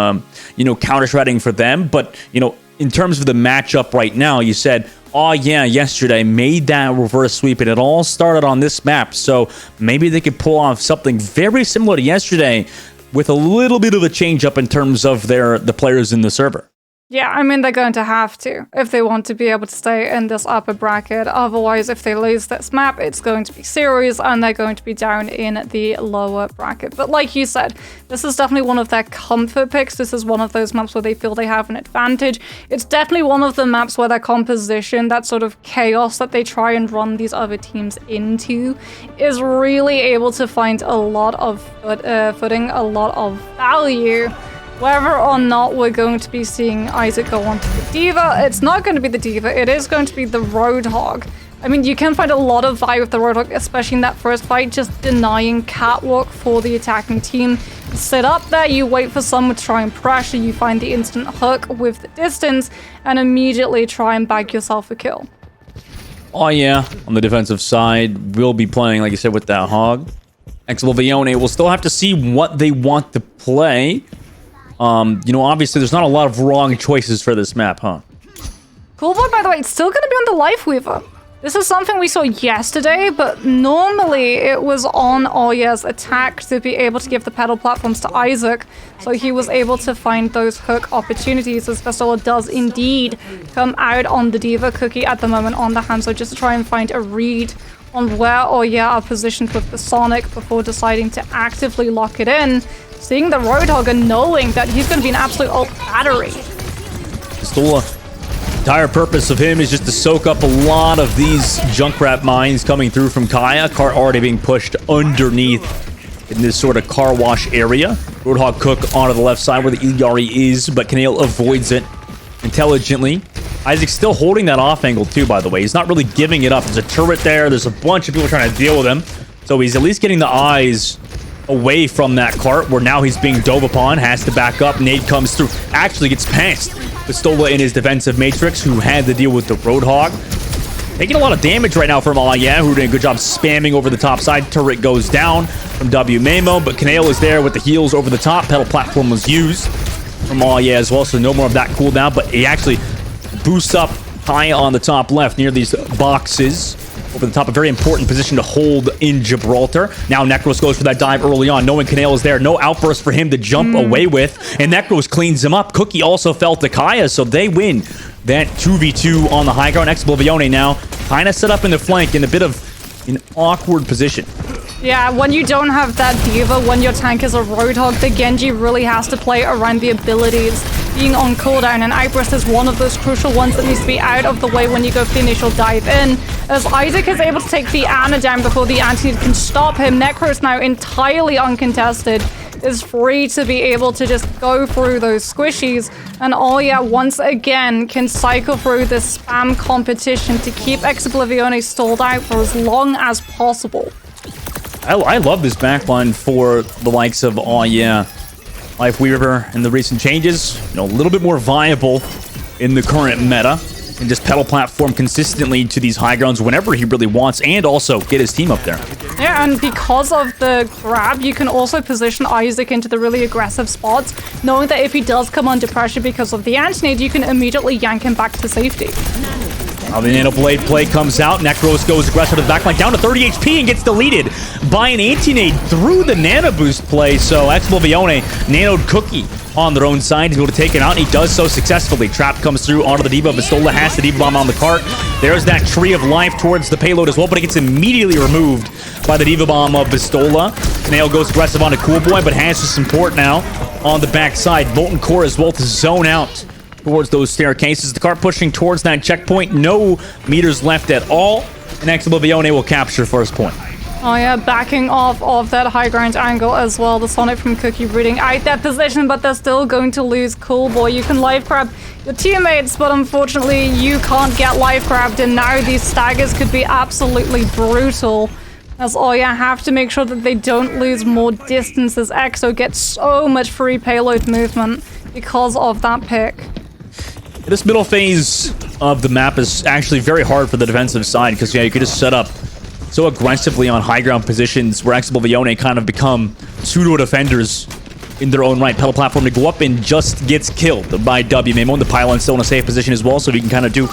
you know, counter-shredding for them. But, you know, in terms of the matchup right now, you said, oh yeah, yesterday made that reverse sweep, and it all started on this map. So maybe they could pull off something very similar to yesterday with a little bit of a change up in terms of the players in the server. Yeah, I mean, they're going to have to if they want to be able to stay in this upper bracket. Otherwise, if they lose this map, it's going to be serious and they're going to be down in the lower bracket. But like you said, this is definitely one of their comfort picks. This is one of those maps where they feel they have an advantage. It's definitely one of the maps where their composition, that sort of chaos that they try and run these other teams into, is really able to find a lot of footing, a lot of value. Whether or not we're going to be seeing Isaac go on to the D.Va, it's not going to be the D.Va, it is going to be the Roadhog. I mean, you can find a lot of value with the Roadhog, especially in that first fight, just denying catwalk for the attacking team. You sit up there, you wait for someone to try and pressure, you find the instant hook with the distance, and immediately try and bag yourself a kill. Oh yeah, on the defensive side, we'll be playing, like you said, with that Hog. Oblivione will still have to see what they want to play. You know, obviously, there's not a lot of wrong choices for this map, huh? Coolboy, by the way, it's still going to be on the Lifeweaver. This is something we saw yesterday, but normally it was on Oya's attack to be able to give the pedal platforms to Isaac, so he was able to find those hook opportunities, as Fastola does indeed come out on the D.Va. Cookie at the moment on the Hanzo just to try and find a read on where Oya are positioned with the Sonic before deciding to actively lock it in. Seeing the Roadhog and knowing that he's going to be an absolute ult battery. Fastola, the entire purpose of him is just to soak up a lot of these Junkrat mines coming through from Kaya. Cart already being pushed underneath in this sort of car wash area. Roadhog Cook onto the left side where the Ilios is, but Kanale avoids it intelligently. Isaac's still holding that off angle too, by the way. He's not really giving it up. There's a turret there. There's a bunch of people trying to deal with him. So he's at least getting the eyes away from that cart, where now he's being dove upon, has to back up. Nade comes through, actually gets past Fastola in his defensive matrix, who had to deal with the Roadhog. Taking a lot of damage right now from Alaya, who did a good job spamming over the top side. Turret goes down from W Mamo, but Kanale is there with the heals over the top. Pedal platform was used from Alaya as well, so no more of that cooldown, but he actually boosts up high on the top left near these boxes. Over the top, a very important position to hold in Gibraltar. Now Necros goes for that dive early on, knowing Kanale is there. No outburst for him to jump away with, and Necros cleans him up. Cookie also fell to Kaya, so they win that 2v2 on the high ground. Oblivione now kind of set up in the flank in a bit of an awkward position. Yeah, when you don't have that D.Va, when your tank is a Roadhog, the Genji really has to play around the abilities being on cooldown, and Outburst is one of those crucial ones that needs to be out of the way when you go for the initial dive in. As Isaac is able to take the Ana down before the anti-nade can stop him, Necros now entirely uncontested is free to be able to just go through those squishies, and Oya once again can cycle through this spam competition to keep Oblivione stalled out for as long as possible. I love this backline for the likes of Oya. Lifeweaver and the recent changes, you know, a little bit more viable in the current meta, and just pedal platform consistently to these high grounds whenever he really wants, and also get his team up there. Yeah, and because of the grab, you can also position Isaac into the really aggressive spots, knowing that if he does come under pressure because of the anti-nade, you can immediately yank him back to safety. The Nano Blade play comes out. Necros goes aggressive to the backline, down to 30 HP and gets deleted by an anti-nade through the Nano Boost play. So Oblivione nanoed Cookie on their own side. He's able to take it out, and he does so successfully. Trap comes through onto the Diva. Pistola has the Diva Bomb on the cart. There's that Tree of Life towards the payload as well, but it gets immediately removed by the Diva Bomb of Pistola. Nail goes aggressive onto Cool Boy, but has some support now on the backside. Molten Core as well to zone out towards those staircases. The cart pushing towards that checkpoint. No meters left at all, and Oblivione will capture first point. Oh yeah, backing off of that high ground angle as well. The Sonic from Cookie rooting out that position, but they're still going to lose Cool Boy. You can life grab your teammates, but unfortunately you can't get life grabbed, and now these staggers could be absolutely brutal. As Oya have to make sure that they don't lose more distance, as Exo gets so much free payload movement because of that pick. This middle phase of the map is actually very hard for the defensive side, because yeah, you could just set up so aggressively on high ground positions where Oblivione kind of become pseudo-defenders in their own right. Pedal platform to go up and just gets killed by W. Mamo, and the pylon's still in a safe position as well, so he can kind of do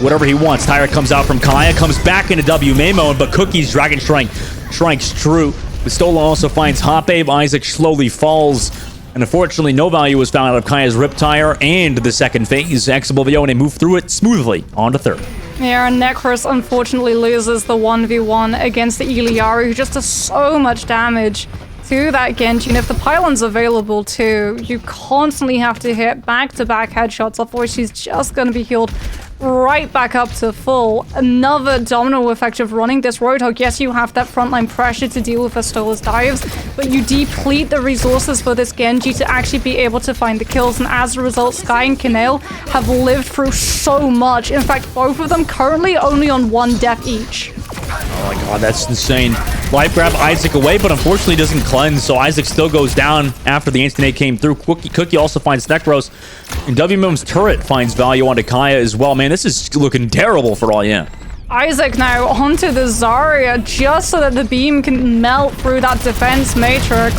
whatever he wants. Tyra comes out from Kaya, comes back into W. Mamo, but Cookie's Dragon Strike strikes true. Pistola also finds Hot Babe. Isaac slowly falls, and unfortunately no value was found out of Kaya's Riptire and the second phase. Oblivione moved through it smoothly on to third. Yeah, and Necros unfortunately loses the 1v1 against the Iliari, who just does so much damage to that Genji. And if the pylon's available too, you constantly have to hit back-to-back headshots, otherwise she's just going to be healed right back up to full. Another domino effect of running this Roadhog. Yes, you have that frontline pressure to deal with Pistola's dives, but you deplete the resources for this Genji to actually be able to find the kills, and as a result, Skye and Kanale have lived through so much. In fact, both of them currently only on 1 death each. Oh my god, that's insane. Life grab Isaac away, but unfortunately doesn't cleanse, so Isaac still goes down after the instant came through. Cookie also finds Necros, and WM's turret finds value onto Kaya as well. Man, this is looking terrible for all, yeah. Isaac now onto the Zarya just so that the beam can melt through that defense matrix.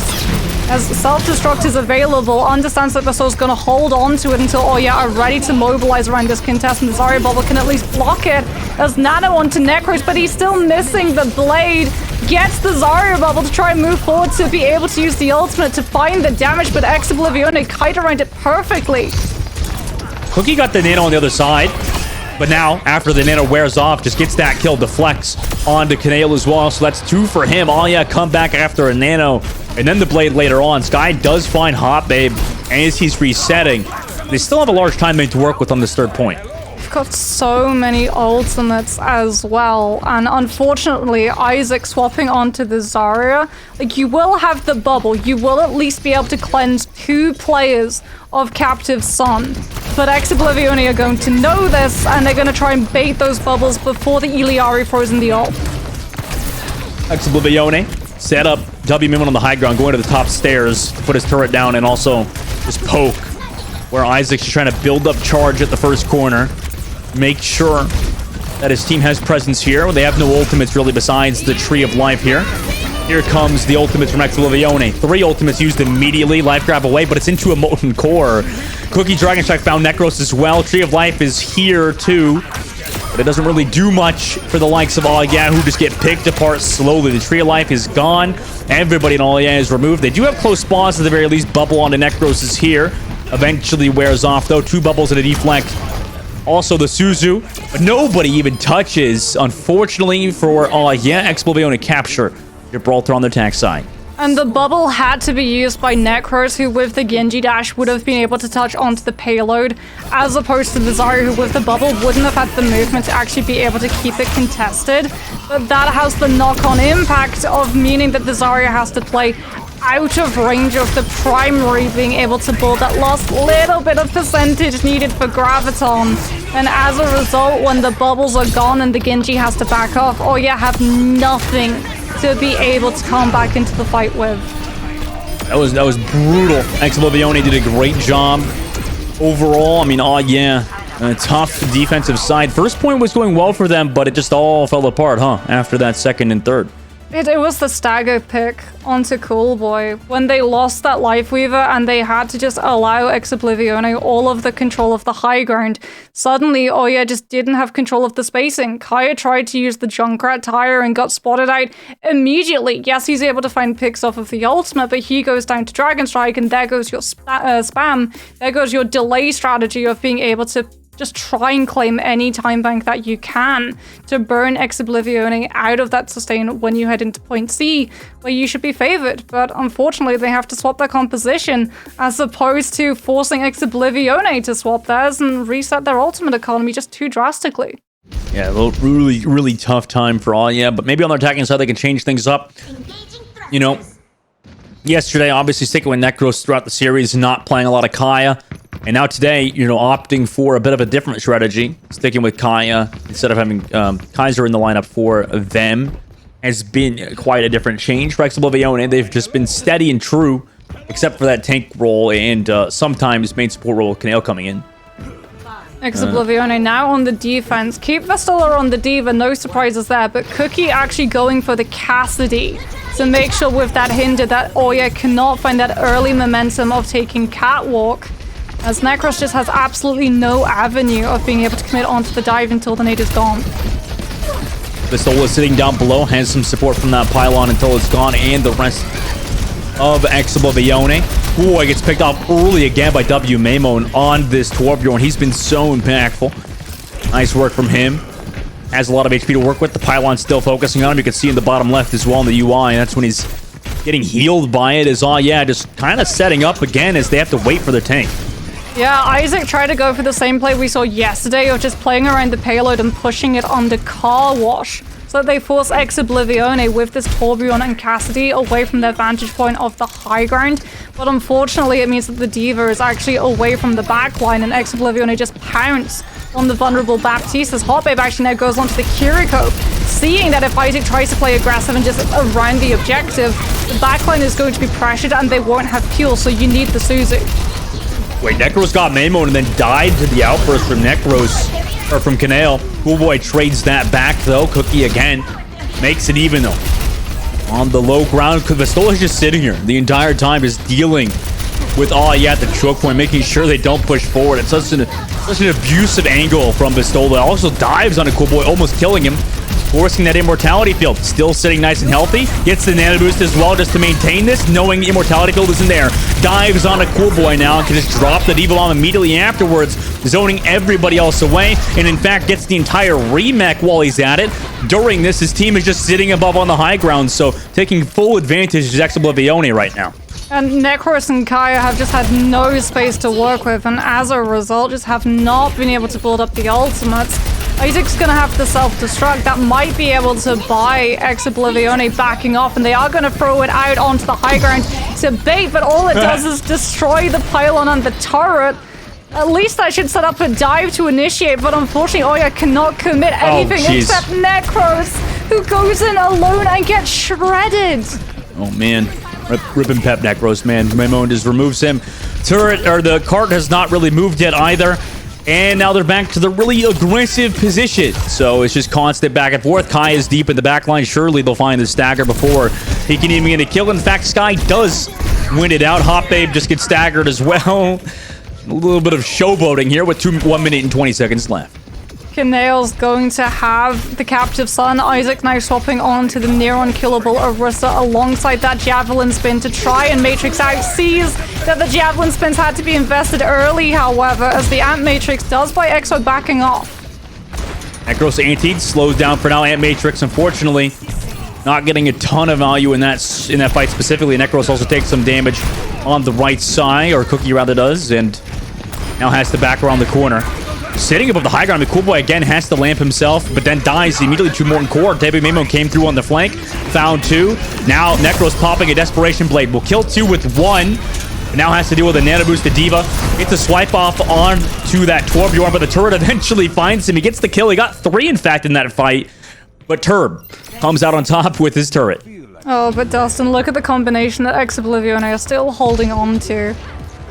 As self-destruct is available, understands that the Soul's gonna hold on to it until Oya are ready to mobilize around this contest, and the Zarya bubble can at least block it. As Nano onto Necros, but he's still missing the blade. Gets the Zarya bubble to try and move forward to be able to use the ultimate to find the damage, but Oblivione kite around it perfectly. Cookie got the nano on the other side, but now, after the nano wears off, just gets that kill, deflects onto Kanale as well, so that's 2 for him. Oh yeah, come back after a nano, and then the blade later on. Skye does find Hot Babe, and as he's resetting, they still have a large time to work with on this third point. Got so many ultimates as well, and unfortunately Isaac swapping onto the Zarya, like, you will have the bubble, you will at least be able to cleanse 2 players of Captive Son, but Oblivione are going to know this, and they're going to try and bait those bubbles before the Iliari throws in the ult. Oblivione set up W Mimon on the high ground, going to the top stairs to put his turret down, and also just poke where Isaac's just trying to build up charge at the first corner. Make sure that his team has presence here. They have no ultimates really besides the Tree of Life here. Here comes the ultimates from Oblivione. 3 ultimates used immediately. Life grab away, but it's into a Molten Core. Cookie Dragon Strike found Necros as well. Tree of Life is here too, but it doesn't really do much for the likes of Alya, who just get picked apart slowly. The Tree of Life is gone. Everybody in Alya is removed. They do have close spawns at the very least. Bubble onto Necros is here. Eventually wears off though. 2 bubbles and a deflect. Also the Suzu, but nobody even touches, unfortunately, for Oblivione capture Gibraltar on their attack side. And the bubble had to be used by Necros, who with the Genji dash would have been able to touch onto the payload, as opposed to the Zarya, who with the bubble wouldn't have had the movement to actually be able to keep it contested. But that has the knock-on impact of meaning that the Zarya has to play out of range of the primary being able to build that last little bit of percentage needed for Graviton. And as a result, when the bubbles are gone and the Genji has to back off, Oya have nothing to be able to come back into the fight with. That was brutal. Oblivione did a great job overall. I mean, a tough defensive side. First point was going well for them, but it just all fell apart, huh? After that second and third. It was the stagger pick onto Coolboy when they lost that Lifeweaver and they had to just allow Oblivione all of the control of the high ground. Suddenly, Oya just didn't have control of the spacing. Kaya tried to use the Junkrat tire and got spotted out immediately. Yes, he's able to find picks off of the ultimate, but he goes down to Dragon Strike, and there goes your spam. There goes your delay strategy of being able to just try and claim any time bank that you can to burn Oblivione out of that sustain when you head into point C, where you should be favored. But unfortunately, they have to swap their composition as opposed to forcing Oblivione to swap theirs and reset their ultimate economy just too drastically. Yeah, a really tough time for Aya, but maybe on their attacking side they can change things up. You know, yesterday, obviously sticking with Necros throughout the series, not playing a lot of Kaya. And now today, you know, opting for a bit of a different strategy, sticking with Kaya instead of having Kaiser in the lineup for them, has been quite a different change for Oblivione. They've just been steady and true, except for that tank role and sometimes main support role, Canale coming in. Oblivione now on the defense. Keep Vestola on the Diva, no surprises there, but Cookie actually going for the Cassidy to make sure with that hinder that Oya cannot find that early momentum of taking Catwalk, as Necros just has absolutely no avenue of being able to commit onto the dive until the nade is gone. Vestola sitting down below, has some support from that pylon until it's gone, and the rest of Oblivione. Boy, gets picked off early again by W Maimon on this Torbjorn. He's been so impactful. Nice work from him. Has a lot of HP to work with. The pylon still focusing on him. You can see in the bottom left as well in the UI, and that's when he's getting healed by it. Is just kind of setting up again as they have to wait for the tank. Yeah, Isaac tried to go for the same play we saw yesterday of just playing around the payload and pushing it on the car wash, so that they force Oblivione with this Torbjorn and Cassidy away from their vantage point of the high ground. But unfortunately, it means that the Diva is actually away from the backline, and Oblivione just pounce on the vulnerable Baptiste as Hotbabe actually now goes onto the Kiriko, seeing that if Isaac tries to play aggressive and just around the objective, the backline is going to be pressured and they won't have fuel, so you need the Suzu. Wait, Necros got Maimon and then died to the outburst from Necros, or from Canale. Coolboy trades that back though. Cookie again makes it even though. On the low ground, Vestola's just sitting here the entire time, just dealing with at the choke point, making sure they don't push forward. It's such an abusive angle from Vestola. Also dives on a Coolboy, almost killing him, forcing that immortality field. Still sitting nice and healthy. Gets the nano boost as well just to maintain this, knowing the immortality field isn't there. Dives on a Coolboy now and can just drop the Diva bomb immediately afterwards, zoning everybody else away, and in fact gets the entire remech while he's at it. During this, his team is just sitting above on the high ground, so taking full advantage is Oblivione right now. And Necros and Kaya have just had no space to work with, and as a result, just have not been able to build up the ultimates. Isaac's gonna have to self-destruct. That might be able to buy Oblivione backing off, and they are gonna throw it out onto the high ground to bait, but all it does is destroy the pylon and the turret. At least that should set up a dive to initiate, but unfortunately Oya cannot commit anything except Necros, who goes in alone and gets shredded. Oh man, rip and pep Necros, man. Maimon just removes him. Turret, or the cart has not really moved yet either. And now they're back to the really aggressive position. So it's just constant back and forth. Kai is deep in the back line. Surely they'll find the stagger before he can even get a kill. In fact, Sky does win it out. Hotbabe just gets staggered as well. A little bit of showboating here with 1 minute and 20 seconds left. Canale's going to have the captive son. Isaac now swapping on to the near unkillable Orisa alongside that javelin spin to try and matrix out. Sees that the javelin spins had to be invested early, however, as the Ant Matrix does by Exo backing off. Necros anti slows down for now. Ant Matrix, unfortunately, not getting a ton of value in that fight specifically. Necros also takes some damage on the right side, or Cookie rather does, and now has to back around the corner. Sitting above the high ground, the Coolboy again has to lamp himself, but then dies immediately to Morton Core. W Maimon came through on the flank, found two. Now Necros popping a Desperation Blade. Will kill two with one. Now has to deal with a nano boost to Diva. Gets a swipe off on to that Torbjorn, but the turret eventually finds him. He gets the kill. He got three, in fact, in that fight. But Turb comes out on top with his turret. Oh, but Dustin, look at the combination that Oblivione are still holding on to.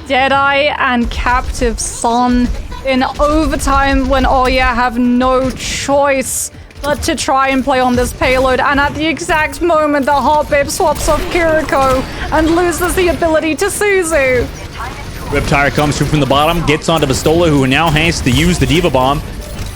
Deadeye and Captive Son in overtime when Oya have no choice but to try and play on this payload. And at the exact moment, the Hot Babe swaps off Kiriko and loses the ability to Suzu. Riptire comes through from the bottom, gets onto Pistola, who now has to use the Diva Bomb.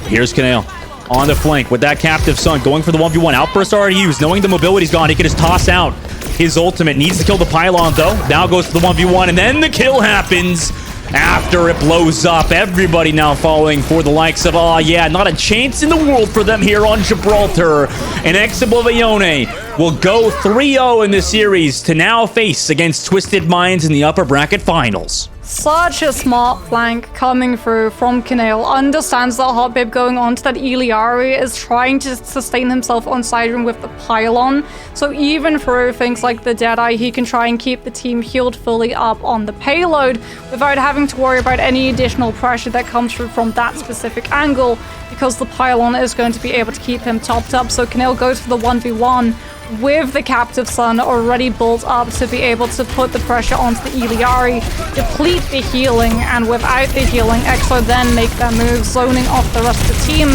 Here's Kanale on the flank with that Captive Sun, going for the 1v1. Outburst already used, knowing the mobility's gone, he can just toss out his ultimate. Needs to kill the pylon, though. Now goes for the 1v1, and then the kill happens after it blows up. Everybody now falling for the likes of, oh yeah, not a chance in the world for them here on Gibraltar. And Oblivione will go 3-0 in this series to now face against Twisted Minds in the upper bracket finals. Such a smart flank coming through from Kanale. Understands that Hot Babe going on to that Iliari is trying to sustain himself on side room with the pylon. So even through things like the Deadeye, he can try and keep the team healed fully up on the payload without having to worry about any additional pressure that comes through from that specific angle, because the pylon is going to be able to keep him topped up. So Kanale goes for the 1v1 with the Captive Sun already built up to be able to put the pressure onto the Iliari, deplete the healing, and without the healing, EXO then make their move, zoning off the rest of the team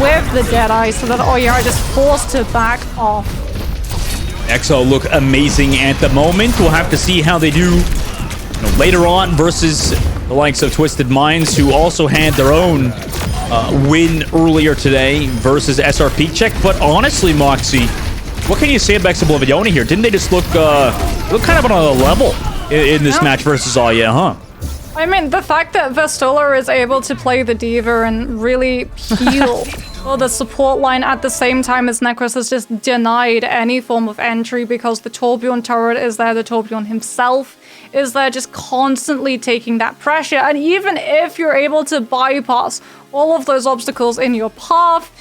with the Deadeye so that Oya are just forced to back off. EXO look amazing at the moment. We'll have to see how they do later on versus the likes of Twisted Minds, who also had their own win earlier today versus SRP check. But honestly, Moxie, what can you say about Oblivione here? Didn't they just look kind of on a level in this match versus Aya, huh? I mean, the fact that Vestola is able to play the Diva and really heal well, the support line at the same time as Necros is just denied any form of entry because the Torbjorn turret is there, the Torbjorn himself is there, just constantly taking that pressure. And even if you're able to bypass all of those obstacles in your path,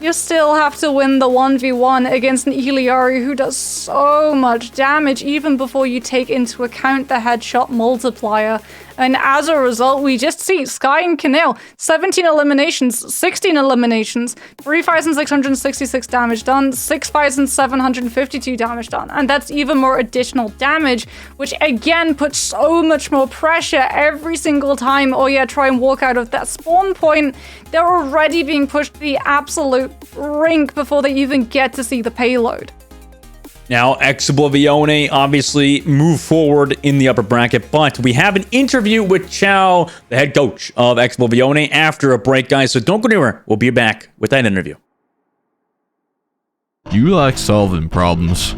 you still have to win the 1v1 against an Iliari who does so much damage even before you take into account the headshot multiplier. And as a result, we just see Sky and Kanale, 17 eliminations, 16 eliminations, 3,666 damage done, 6,752 damage done. And that's even more additional damage, which again puts so much more pressure every single time Oya try and walk out of that spawn point. They're already being pushed to the absolute brink before they even get to see the payload. Now, Oblivione obviously move forward in the upper bracket, but we have an interview with Chow, the head coach of Oblivione, after a break, guys, so don't go anywhere. We'll be back with that interview. You like solving problems.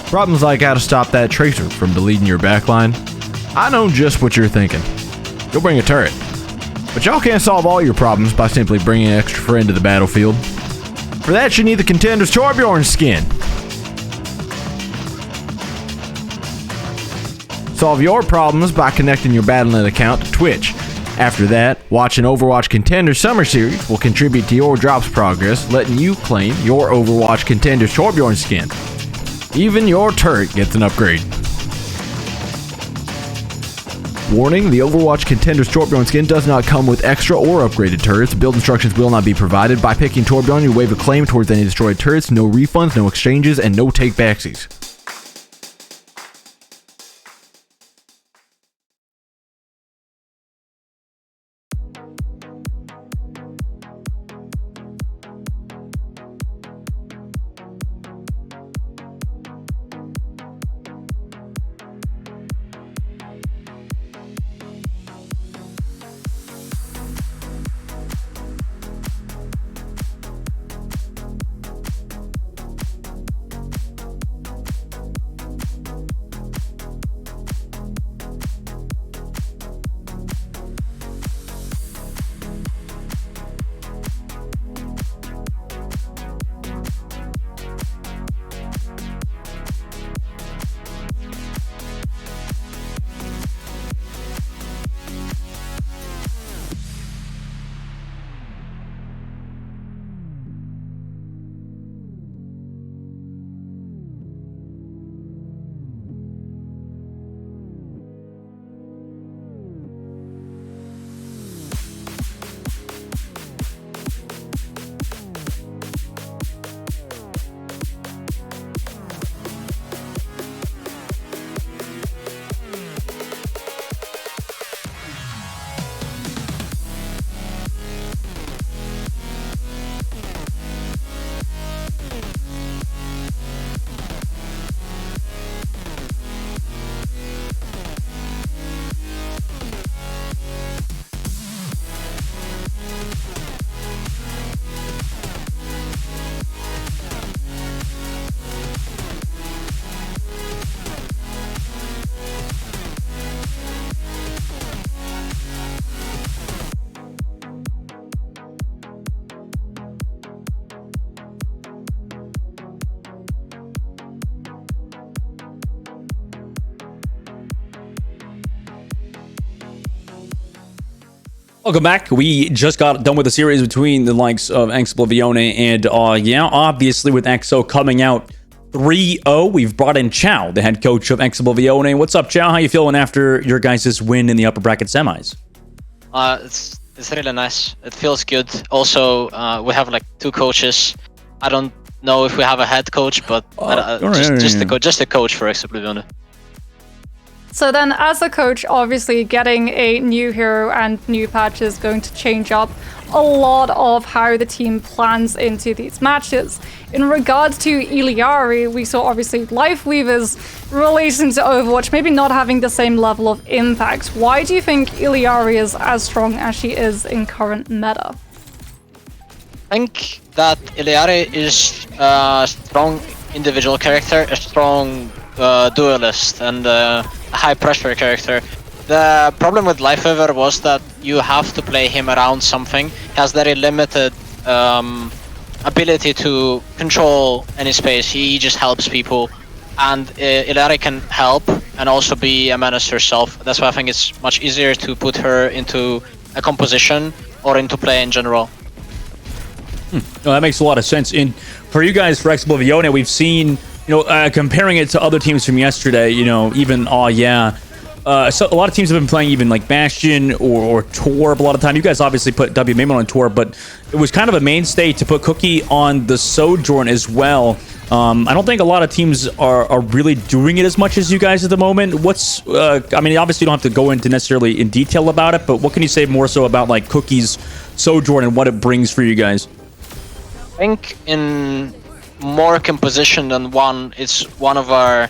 Problems like how to stop that tracer from deleting your backline. I know just what you're thinking. You'll bring a turret. But y'all can't solve all your problems by simply bringing an extra friend to the battlefield. For that, you need the Contenders Torbjorn skin. Solve your problems by connecting your Battle.net account to Twitch. After that, watching Overwatch Contenders Summer Series will contribute to your drops progress, letting you claim your Overwatch Contenders Torbjorn skin. Even your turret gets an upgrade. Warning, the Overwatch Contenders Torbjorn skin does not come with extra or upgraded turrets. Build instructions will not be provided. By picking Torbjorn, you waive a claim towards any destroyed turrets, no refunds, no exchanges, and no take-backsies. Welcome back. We just got done with the series between the likes of Oblivione and obviously with EXO coming out 3-0, we've brought in Chow, the head coach of Oblivione. What's up, Chow? How you feeling after your guys' win in the upper bracket semis? It's really nice. It feels good. Also, we have like 2 coaches. I don't know if we have a head coach, but just a coach for Oblivione. So then, as a coach, obviously getting a new hero and new patch is going to change up a lot of how the team plans into these matches. In regards to Iliari, we saw obviously Life Weavers released into Overwatch, maybe not having the same level of impact. Why do you think Iliari is as strong as she is in current meta? I think that Iliari is a strong individual character, a strong duelist, and a high pressure character. The problem with Lifeweaver was that you have to play him around something. He has very limited ability to control any space. He just helps people, and Iliari can help and also be a menace herself. That's why I think it's much easier to put her into a composition or into play in general. No, that makes a lot of sense. And for you guys, for Oblivione, we've seen, comparing it to other teams from yesterday, even so a lot of teams have been playing even like Bastion or Torb a lot of time. You guys obviously put WMAMO on Torb, but it was kind of a mainstay to put Cookie on the Sojourn as well. I don't think a lot of teams are really doing it as much as you guys at the moment. I mean, obviously you don't have to go into necessarily in detail about it, but what can you say more so about like Cookie's Sojourn and what it brings for you guys? I think in more composition than one, it's one of our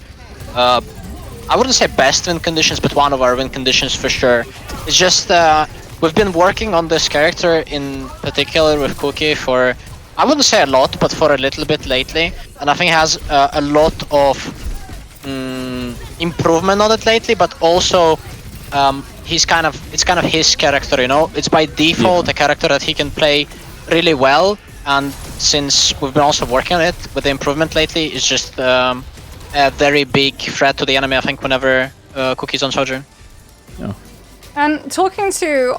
I wouldn't say best win conditions, but one of our win conditions for sure. It's just we've been working on this character in particular with Cookie for, I wouldn't say a lot, but for a little bit lately, and I think he has a lot of improvement on it lately. But also, it's kind of his character, It's by default a character that he can play really well, and since we've been also working on it with the improvement lately, it's just a very big threat to the enemy, I think, whenever Cookie's on Sojourn. Yeah. And talking to,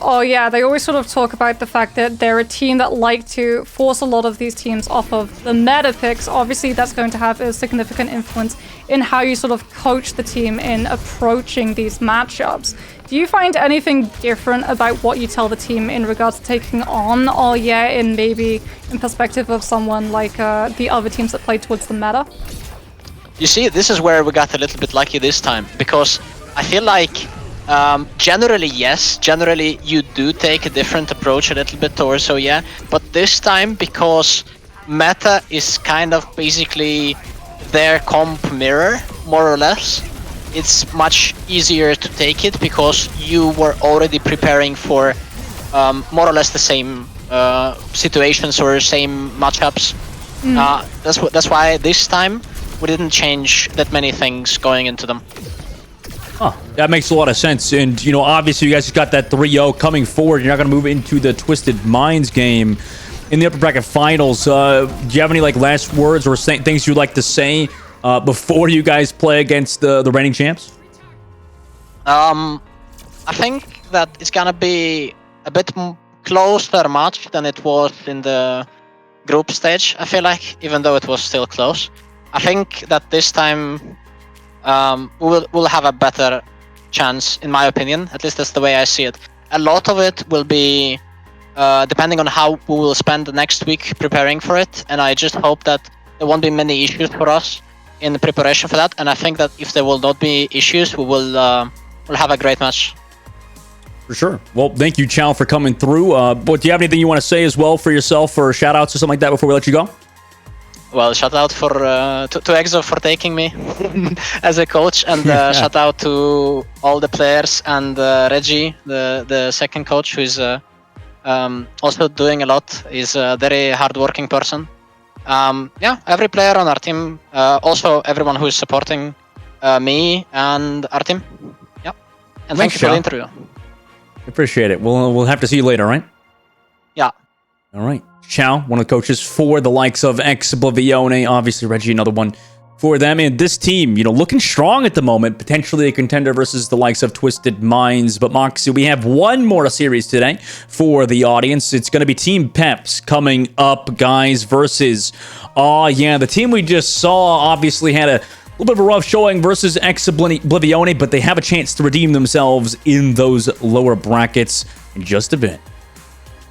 they always sort of talk about the fact that they're a team that like to force a lot of these teams off of the meta picks. Obviously, that's going to have a significant influence in how you sort of coach the team in approaching these matchups. Do you find anything different about what you tell the team in regards to taking on in maybe in perspective of someone like the other teams that play towards the meta? You see, this is where we got a little bit lucky this time, because I feel like generally you do take a different approach a little bit towards but this time, because meta is kind of basically their comp mirror, more or less, it's much easier to take it because you were already preparing for more or less the same situations or same matchups. That's why this time we didn't change that many things going into them. Oh, that makes a lot of sense. And, obviously you guys got that 3-0 coming forward. You're not going to move into the Twisted Minds game in the upper bracket finals. Do you have any last words or things you'd like to say before you guys play against the reigning champs? I think that it's going to be a bit closer match than it was in the group stage, I feel like, even though it was still close. I think that this time we'll have a better chance, in my opinion. At least that's the way I see it. A lot of it will be depending on how we will spend the next week preparing for it, and I just hope that there won't be many issues for us in the preparation for that. And I think that if there will not be issues, we will we'll have a great match. For sure. Well, thank you, Chow, for coming through. But do you have anything you want to say as well for yourself, or shout outs or something like that before we let you go? Well, shout out for to Exo for taking me as a coach, and shout out to all the players and Reggie, the second coach, who is also doing a lot. He's a very hardworking person. Every player on our team, also everyone who is supporting me and our team. Yeah, and thank you for the interview. Appreciate it. We'll have to see you later, right? Yeah. All right. Chow, one of the coaches for the likes of Oblivione. Obviously, Reggie, another one for them. And this team, looking strong at the moment, potentially a contender versus the likes of Twisted Minds. But Moxie, we have one more series today for the audience. It's going to be Team Peps coming up, guys, versus, the team we just saw obviously had a little bit of a rough showing versus Oblivione, but they have a chance to redeem themselves in those lower brackets in just a bit.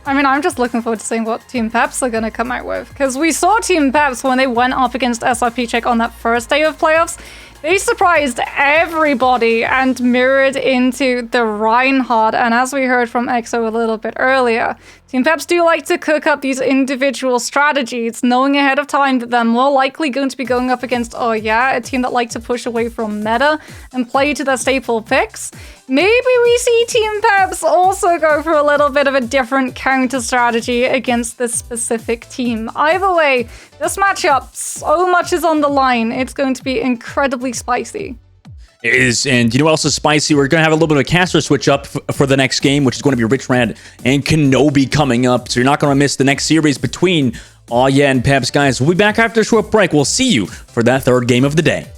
I mean, I'm just looking forward to seeing what Team Peps are going to come out with, because we saw Team Peps when they went up against SRP Czech on that first day of playoffs. They surprised everybody and mirrored into the Reinhardt, and as we heard from EXO a little bit earlier, Team Peps do like to cook up these individual strategies, knowing ahead of time that they're more likely going to be going up against, a team that like to push away from meta and play to their staple picks. Maybe we see Team Peps also go for a little bit of a different counter strategy against this specific team. Either way, this matchup, so much is on the line. It's going to be incredibly spicy. It is, and you know what else is spicy? We're going to have a little bit of a caster switch up for the next game, which is going to be Rich Rad and Kenobi coming up. So you're not going to miss the next series between and Peps, guys. We'll be back after a short break. We'll see you for that third game of the day.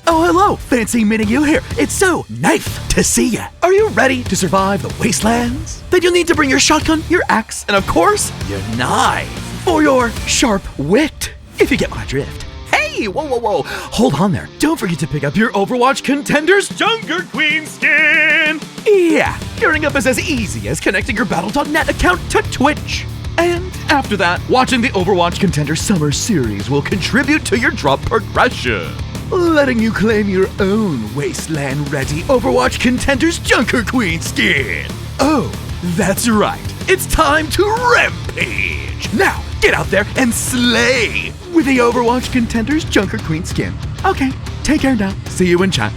Oh, hello! Fancy meeting you here. It's so nice to see ya. Are you ready to survive the wastelands? Then you'll need to bring your shotgun, your axe, and of course, your knife. Or your sharp wit, if you get my drift. Hey, whoa. Hold on there. Don't forget to pick up your Overwatch Contenders Junker Queen skin. Yeah, gearing up is as easy as connecting your Battle.net account to Twitch. And after that, watching the Overwatch Contender Summer Series will contribute to your drop progression, letting you claim your own wasteland-ready Overwatch Contenders Junker Queen skin. Oh, that's right. It's time to rampage. Now, get out there and slay with the Overwatch Contenders Junker Queen skin. Okay, take care now. See you in chat.